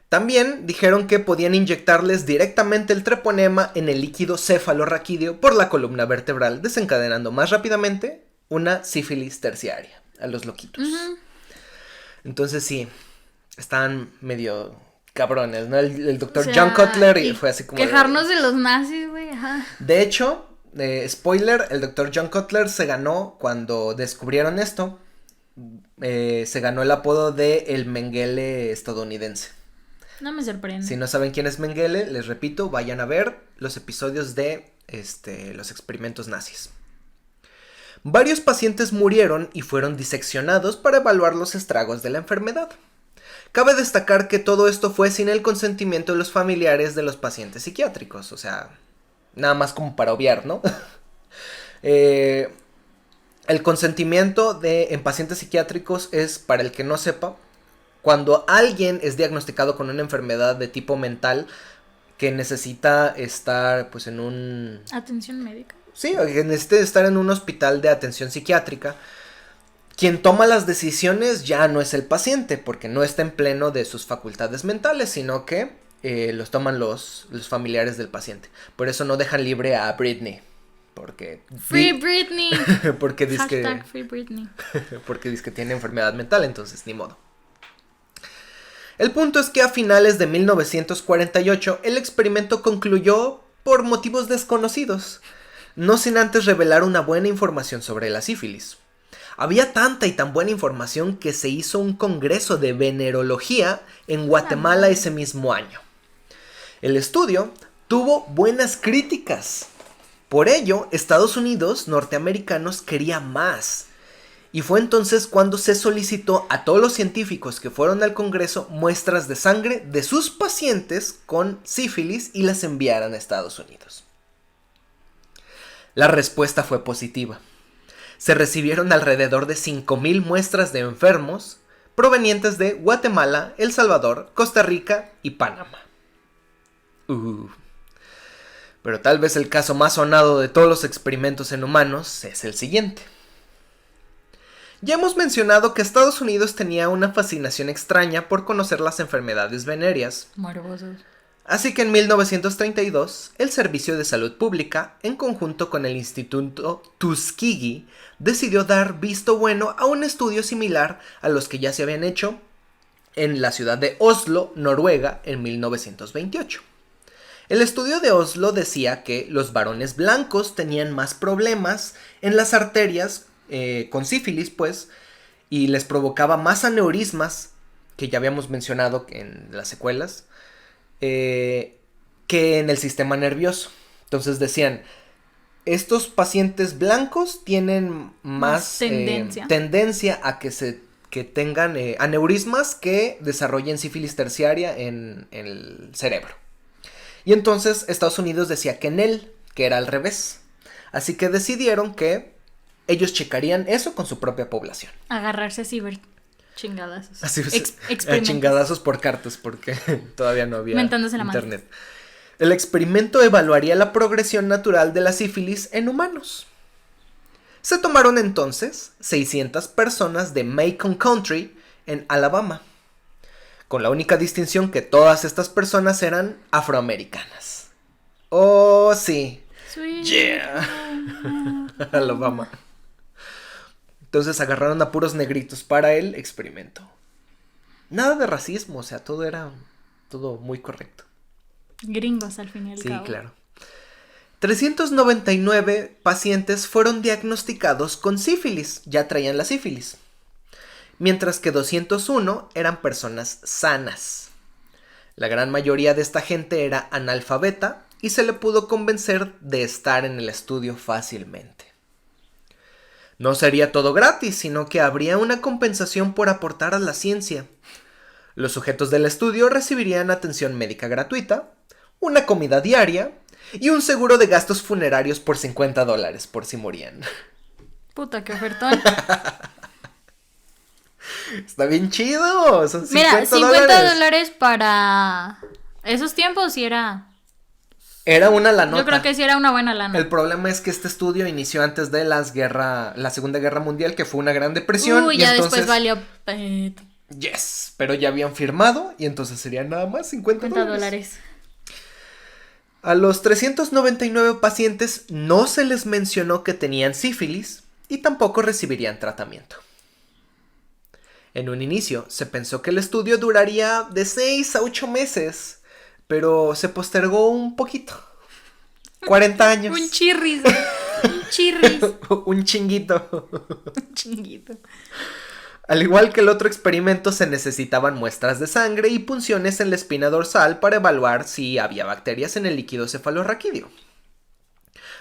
También dijeron que podían inyectarles directamente el treponema en el líquido cefalorraquídeo por la columna vertebral, desencadenando más rápidamente una sífilis terciaria a los loquitos. Ujú. Entonces sí, estaban medio cabrones, ¿no? El doctor O sea, John Kotler y fue así como... quejarnos de los nazis, güey, ajá. De hecho, spoiler, el doctor John Kotler se ganó, cuando descubrieron esto, se ganó el apodo de el Mengele estadounidense. No me sorprende. Si no saben quién es Mengele, les repito, vayan a ver los episodios de los experimentos nazis. Varios pacientes murieron y fueron diseccionados para evaluar los estragos de la enfermedad. Cabe destacar que todo esto fue sin el consentimiento de los familiares de los pacientes psiquiátricos, o sea, nada más como para obviar, ¿no? El consentimiento en pacientes psiquiátricos es, para el que no sepa, cuando alguien es diagnosticado con una enfermedad de tipo mental que necesita estar pues en un... Atención médica. Sí, que necesita estar en un hospital de atención psiquiátrica. Quien toma las decisiones ya no es el paciente, porque no está en pleno de sus facultades mentales, sino que los toman los familiares del paciente. Por eso no dejan libre a Britney, porque... Free Britney. porque dice que... Hashtag Free Britney. porque dice que tiene enfermedad mental, entonces ni modo. El punto es que a finales de 1948 el experimento concluyó por motivos desconocidos, no sin antes revelar una buena información sobre la sífilis. Había tanta y tan buena información que se hizo un congreso de venerología en Guatemala ese mismo año. El estudio tuvo buenas críticas. Por ello, Estados Unidos norteamericanos quería más. Y fue entonces cuando se solicitó a todos los científicos que fueron al congreso muestras de sangre de sus pacientes con sífilis y las enviaran a Estados Unidos. La respuesta fue positiva. Se recibieron alrededor de 5,000 muestras de enfermos provenientes de Guatemala, El Salvador, Costa Rica y Panamá. Pero tal vez el caso más sonado de todos los experimentos en humanos es el siguiente. Ya hemos mencionado que Estados Unidos tenía una fascinación extraña por conocer las enfermedades venéreas. Morbosos. Así que en 1932, el Servicio de Salud Pública, en conjunto con el Instituto Tuskegee, decidió dar visto bueno a un estudio similar a los que ya se habían hecho en la ciudad de Oslo, Noruega, en 1928. El estudio de Oslo decía que los varones blancos tenían más problemas en las arterias con sífilis, pues, y les provocaba más aneurismas, que ya habíamos mencionado en las secuelas, que en el sistema nervioso. Entonces decían, estos pacientes blancos tienen más tendencia a que tengan aneurismas que desarrollen sífilis terciaria en el cerebro. Y entonces Estados Unidos decía que era al revés. Así que decidieron que ellos checarían eso con su propia población. Agarrarse a ciber chingadazos. Así chingadazos por cartas, porque todavía no había internet. El experimento evaluaría la progresión natural de la sífilis en humanos. Se tomaron entonces 600 personas de Macon County en Alabama, con la única distinción que todas estas personas eran afroamericanas. Oh, sí. Sweet. Yeah. Alabama. Entonces agarraron a puros negritos para el experimento. Nada de racismo, o sea, todo era muy correcto. Gringos al fin y al cabo. Sí, claro. 399 pacientes fueron diagnosticados con sífilis, ya traían la sífilis, mientras que 201 eran personas sanas. La gran mayoría de esta gente era analfabeta y se le pudo convencer de estar en el estudio fácilmente. No sería todo gratis, sino que habría una compensación por aportar a la ciencia. Los sujetos del estudio recibirían atención médica gratuita, una comida diaria y un seguro de gastos funerarios por $50 por si morían. Puta, qué ofertón. Está bien chido. Son $50. Mira, $50 para esos tiempos sí era una lanota. Yo creo que sí era una buena lana. El problema es que este estudio inició antes de la Segunda Guerra Mundial, que fue una gran depresión. Y ya entonces, después valió. Yes, pero ya habían firmado y entonces serían nada más $50. A los 399 pacientes no se les mencionó que tenían sífilis y tampoco recibirían tratamiento. En un inicio se pensó que el estudio duraría de 6 a 8 meses, pero se postergó un poquito. 40 años. Un chirris. Un chirris. Un chinguito. Un chinguito. Al igual que el otro experimento, se necesitaban muestras de sangre y punciones en la espina dorsal para evaluar si había bacterias en el líquido cefalorraquídeo.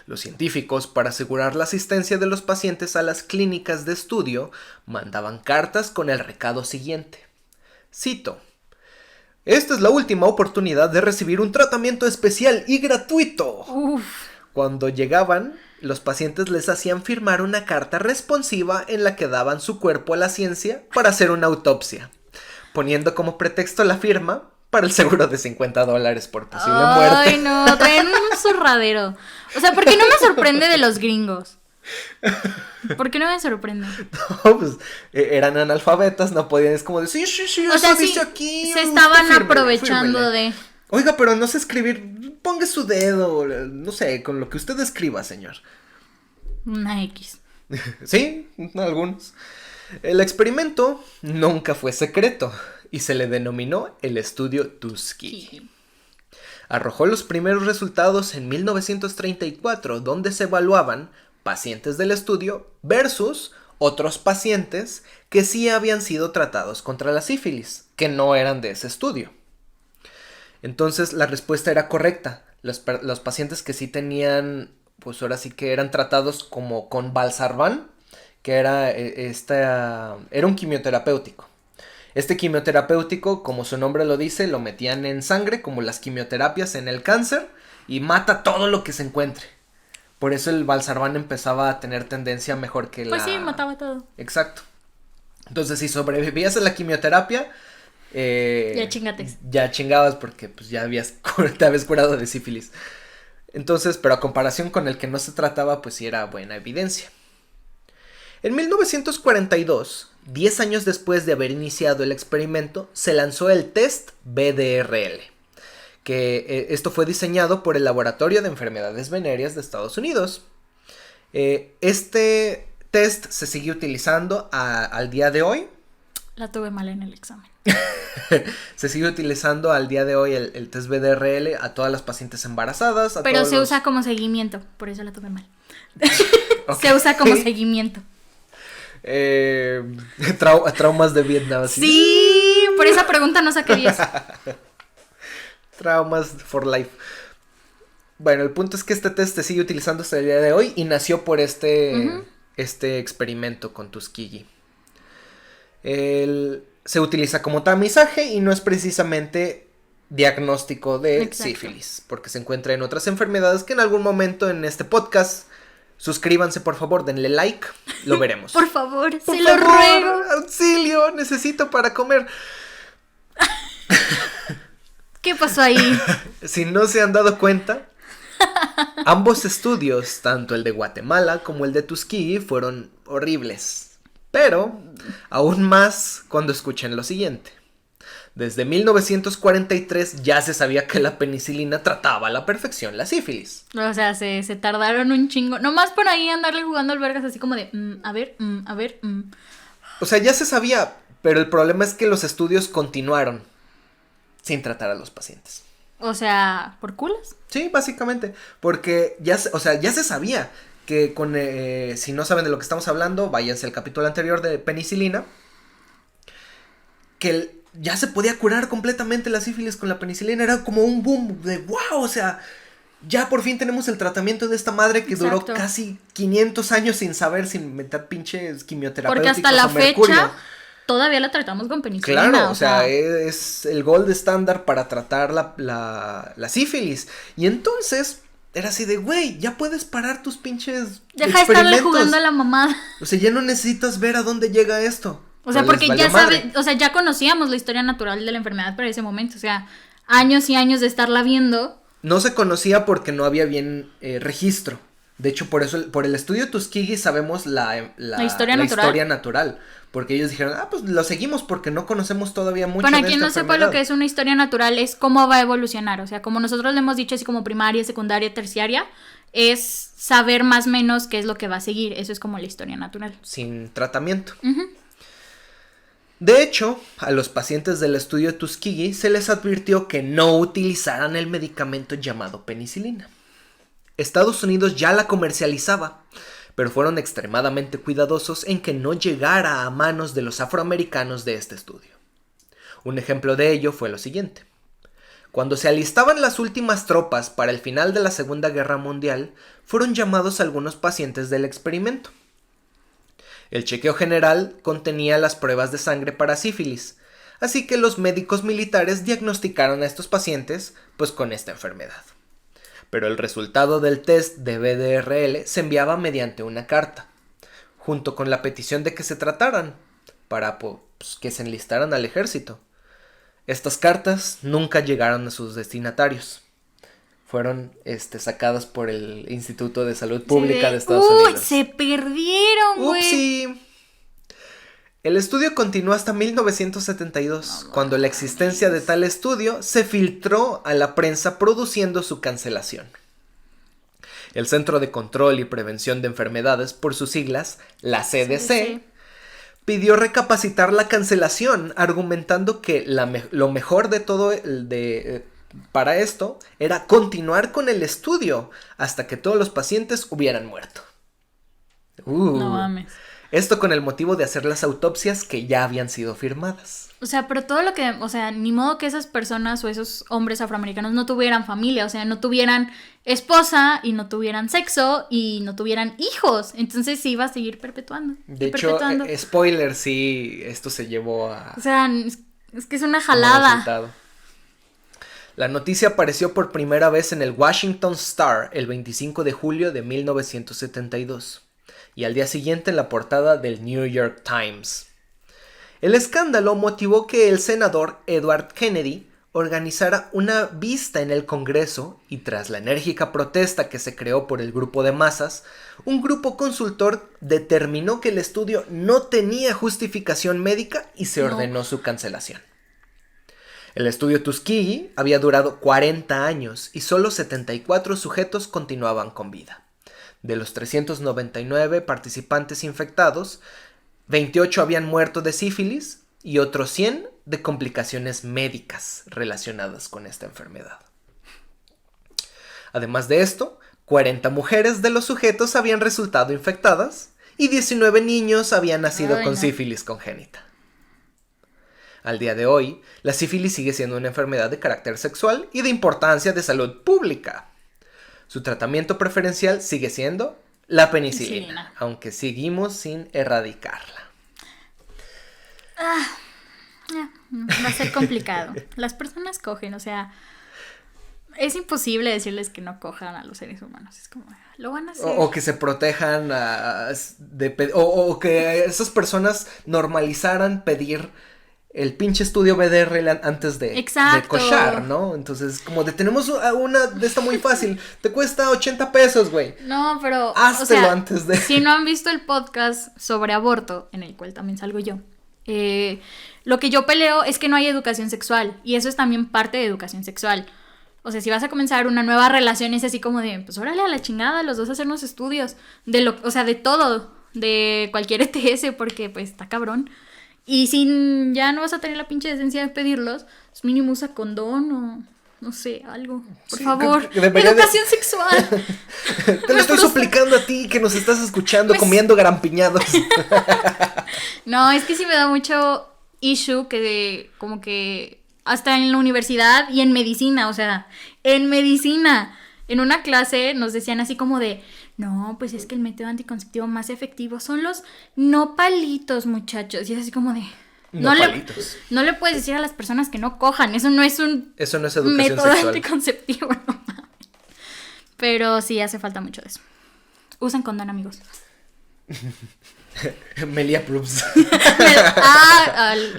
Los científicos, para asegurar la asistencia de los pacientes a las clínicas de estudio, mandaban cartas con el recado siguiente. Cito: "Esta es la última oportunidad de recibir un tratamiento especial y gratuito". Uf. Cuando llegaban, los pacientes les hacían firmar una carta responsiva en la que daban su cuerpo a la ciencia para hacer una autopsia, poniendo como pretexto la firma para el seguro de $50 por posible muerte. Ay, no, traen un zurradero. O sea, ¿por qué no me sorprende de los gringos? ¿Por qué no me sorprende? No, pues eran analfabetas, no podían, es como de sí, o sea, dice aquí. Se estaban aprovechando de... Oiga, pero no sé escribir, ponga su dedo, no sé, con lo que usted escriba, señor. Una X. Sí, algunos. El experimento nunca fue secreto y se le denominó el estudio Tuskegee. Sí. Arrojó los primeros resultados en 1934, donde se evaluaban pacientes del estudio versus otros pacientes que sí habían sido tratados contra la sífilis, que no eran de ese estudio. Entonces la respuesta era correcta. Los pacientes que sí tenían, pues ahora sí que eran tratados como con Valsartan, que era un quimioterapéutico. Este quimioterapéutico, como su nombre lo dice, lo metían en sangre, como las quimioterapias en el cáncer, y mata todo lo que se encuentre. Por eso el Valsartan empezaba a tener tendencia mejor que Pues sí, mataba todo. Exacto. Entonces, si sobrevivías a la quimioterapia, ya chingates. Ya chingabas porque pues ya te habías curado de sífilis. Entonces, pero a comparación con el que no se trataba, pues sí era buena evidencia. En 1942, 10 años después de haber iniciado el experimento, se lanzó el test BDRL, que esto fue diseñado por el Laboratorio de Enfermedades Venéreas de Estados Unidos. Este test se sigue utilizando al día de hoy. La tuve mal en el examen. Se sigue utilizando al día de hoy el test BDRL a todas las pacientes embarazadas. Pero se usa como seguimiento, por eso la tuve mal. Okay. Se usa como seguimiento. Traumas de Vietnam. Sí, por esa pregunta no saqué 10. Traumas for life. Bueno, el punto es que este test se sigue utilizando hasta el día de hoy y nació por este experimento con Tuskegee. Se utiliza como tamizaje y no es precisamente diagnóstico de sífilis, porque se encuentra en otras enfermedades que en algún momento en este podcast, suscríbanse por favor, denle like, lo veremos. Por favor, lo ruego. Auxilio, necesito para comer. ¿Qué pasó ahí? Si no se han dado cuenta, ambos estudios, tanto el de Guatemala como el de Tuskegee, fueron horribles. Pero, aún más cuando escuchen lo siguiente. Desde 1943 ya se sabía que la penicilina trataba a la perfección la sífilis. O sea, se tardaron un chingo. Nomás por ahí andarle jugando al vergas así como de, a ver. O sea, ya se sabía, pero el problema es que los estudios continuaron sin tratar a los pacientes. O sea, ¿por culas? Sí, básicamente, porque ya se sabía que si no saben de lo que estamos hablando, váyanse al capítulo anterior de penicilina, que ya se podía curar completamente la sífilis con la penicilina, era como un boom de wow, o sea, ya por fin tenemos el tratamiento de esta madre que duró casi 500 años sin meter pinches quimioterapéuticos. Porque hasta la fecha todavía la tratamos con penicilina. Claro, o sea, es el gold estándar para tratar la sífilis. Y entonces era así de, güey, ya puedes parar tus pinches deja de estarle jugando a la mamada. O sea, ya no necesitas ver a dónde llega esto. O sea, porque ya sabes, o sea, ya conocíamos la historia natural de la enfermedad para ese momento. O sea, años y años de estarla viendo. No se conocía porque no había bien registro. De hecho, por eso, por el estudio Tuskegee sabemos la historia natural. Porque ellos dijeron, pues lo seguimos porque no conocemos todavía mucho Para de quien esta no sepa enfermedad. lo que es una historia natural, es cómo va a evolucionar. O sea, como nosotros le hemos dicho, así como primaria, secundaria, terciaria, es saber más o menos qué es lo que va a seguir. Eso es como la historia natural. Sin tratamiento. De hecho, a los pacientes del estudio Tuskegee se les advirtió que no utilizaran el medicamento llamado penicilina. Estados Unidos ya la comercializaba, pero fueron extremadamente cuidadosos en que no llegara a manos de los afroamericanos de este estudio. Un ejemplo de ello fue lo siguiente. Cuando se alistaban las últimas tropas para el final de la Segunda Guerra Mundial, fueron llamados algunos pacientes del experimento. El chequeo general contenía las pruebas de sangre para sífilis, así que los médicos militares diagnosticaron a estos pacientes pues con esta enfermedad. Pero el resultado del test de BDRL se enviaba mediante una carta, junto con la petición de que se trataran, para pues, que se enlistaran al ejército. Estas cartas nunca llegaron a sus destinatarios. Fueron sacadas por el Instituto de Salud Pública de Estados Unidos. Se perdieron, güey. Upsi. El estudio continuó hasta 1972, cuando la existencia de tal estudio se filtró a la prensa produciendo su cancelación. El Centro de Control y Prevención de Enfermedades, por sus siglas, la CDC, pidió recapacitar la cancelación, argumentando que lo mejor de todo para esto era continuar con el estudio hasta que todos los pacientes hubieran muerto. No mames. Esto con el motivo de hacer las autopsias que ya habían sido firmadas. O sea, pero todo lo que, o sea, ni modo que esas personas o esos hombres afroamericanos no tuvieran familia, o sea, no tuvieran esposa y no tuvieran sexo y no tuvieran hijos. Entonces sí iba a seguir perpetuando. De hecho, spoiler, sí, esto se llevó a... O sea, es que es una jalada. La noticia apareció por primera vez en el Washington Star el 25 de julio de 1972 y al día siguiente en la portada del New York Times. El escándalo motivó que el senador Edward Kennedy organizara una vista en el Congreso y tras la enérgica protesta que se creó por el grupo de masas, un grupo consultor determinó que el estudio no tenía justificación médica y se ordenó su cancelación. El estudio Tuskegee había durado 40 años y solo 74 sujetos continuaban con vida. De los 399 participantes infectados, 28 habían muerto de sífilis y otros 100 de complicaciones médicas relacionadas con esta enfermedad. Además de esto, 40 mujeres de los sujetos habían resultado infectadas y 19 niños habían nacido con sífilis congénita. Al día de hoy, la sífilis sigue siendo una enfermedad de carácter sexual y de importancia de salud pública. Su tratamiento preferencial sigue siendo la penicilina, aunque seguimos sin erradicarla. Va a ser complicado. Las personas cogen, o sea, es imposible decirles que no cojan a los seres humanos. Es como, lo van a hacer. O que se protejan o que esas personas normalizaran pedir el pinche estudio BDR antes de cochar, ¿no? Entonces, como tenemos una de esta muy fácil, te cuesta 80 pesos, güey. No, pero háztelo antes de... Si no han visto el podcast sobre aborto, en el cual también salgo yo, lo que yo peleo es que no hay educación sexual, y eso es también parte de educación sexual. O sea, si vas a comenzar una nueva relación, es así como de, pues órale a la chingada, los dos a hacernos estudios, de todo, de cualquier ETS, porque pues está cabrón. Y si ya no vas a tener la pinche decencia de pedirlos, pues mínimo usa condón o no sé, algo. Por favor, educación sexual. Te lo estoy suplicando a ti que nos estás escuchando comiendo grampiñados. No, es que sí me da mucho issue que como que hasta en la universidad y en medicina, o sea, en medicina, en una clase nos decían así como de, no, pues es que el método anticonceptivo más efectivo son los nopalitos, muchachos. Y es así como de, no le puedes decir a las personas que no cojan, eso no es educación método sexual. Anticonceptivo, no mames. Pero sí hace falta mucho de eso. Usen condón, amigos. Melia Approves.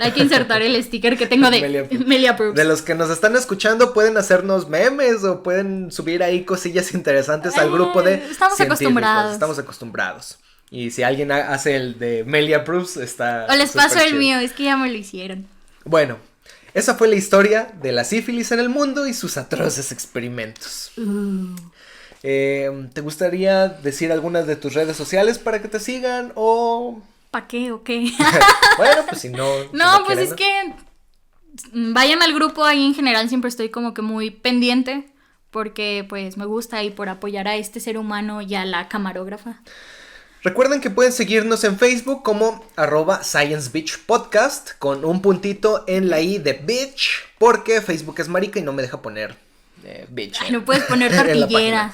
Hay que insertar el sticker que tengo de Melia Approves. De los que nos están escuchando pueden hacernos memes o pueden subir ahí cosillas interesantes al grupo de Estamos acostumbrados. Y si alguien hace el de Melia Approves, está... O les paso el mío, es que ya me lo hicieron. Bueno, esa fue la historia de la sífilis en el mundo y sus atroces experimentos. ¿Te gustaría decir algunas de tus redes sociales para que te sigan o...? ¿Para qué o qué? Bueno, pues si no... No, pues es que vayan al grupo, ahí en general siempre estoy como que muy pendiente porque pues me gusta y por apoyar a este ser humano y a la camarógrafa. Recuerden que pueden seguirnos en Facebook como @ScienceBitchPodcast con un puntito en la i de bitch porque Facebook es marica y no me deja poner bitch. Ay, no puedes poner tortillera.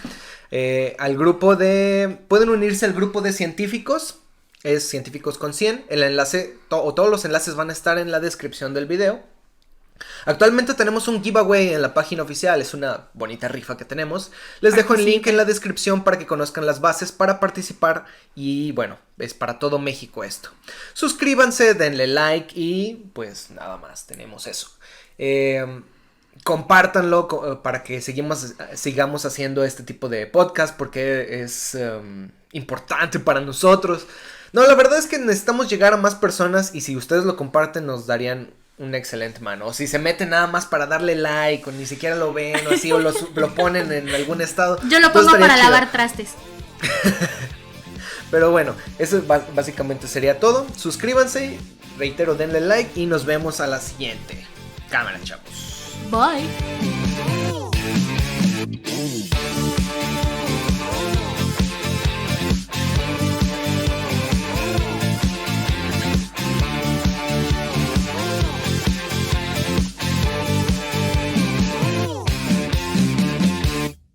Al grupo pueden unirse al grupo de científicos, es científicos con 100, el enlace todos los enlaces van a estar en la descripción del video. Actualmente tenemos un giveaway en la página oficial, es una bonita rifa que tenemos. Les dejo el link en la descripción para que conozcan las bases para participar y bueno, es para todo México esto. Suscríbanse, denle like y pues nada más, tenemos eso. Compártanlo para que sigamos haciendo este tipo de podcast porque es importante para nosotros. No, la verdad es que necesitamos llegar a más personas y si ustedes lo comparten nos darían una excelente mano. O si se meten nada más para darle like o ni siquiera lo ven o así o lo ponen en algún estado. Yo lo pongo para lavar trastes. Pero bueno, eso básicamente sería todo. Suscríbanse, reitero, denle like y nos vemos a la siguiente. Cámara, chavos. Bye.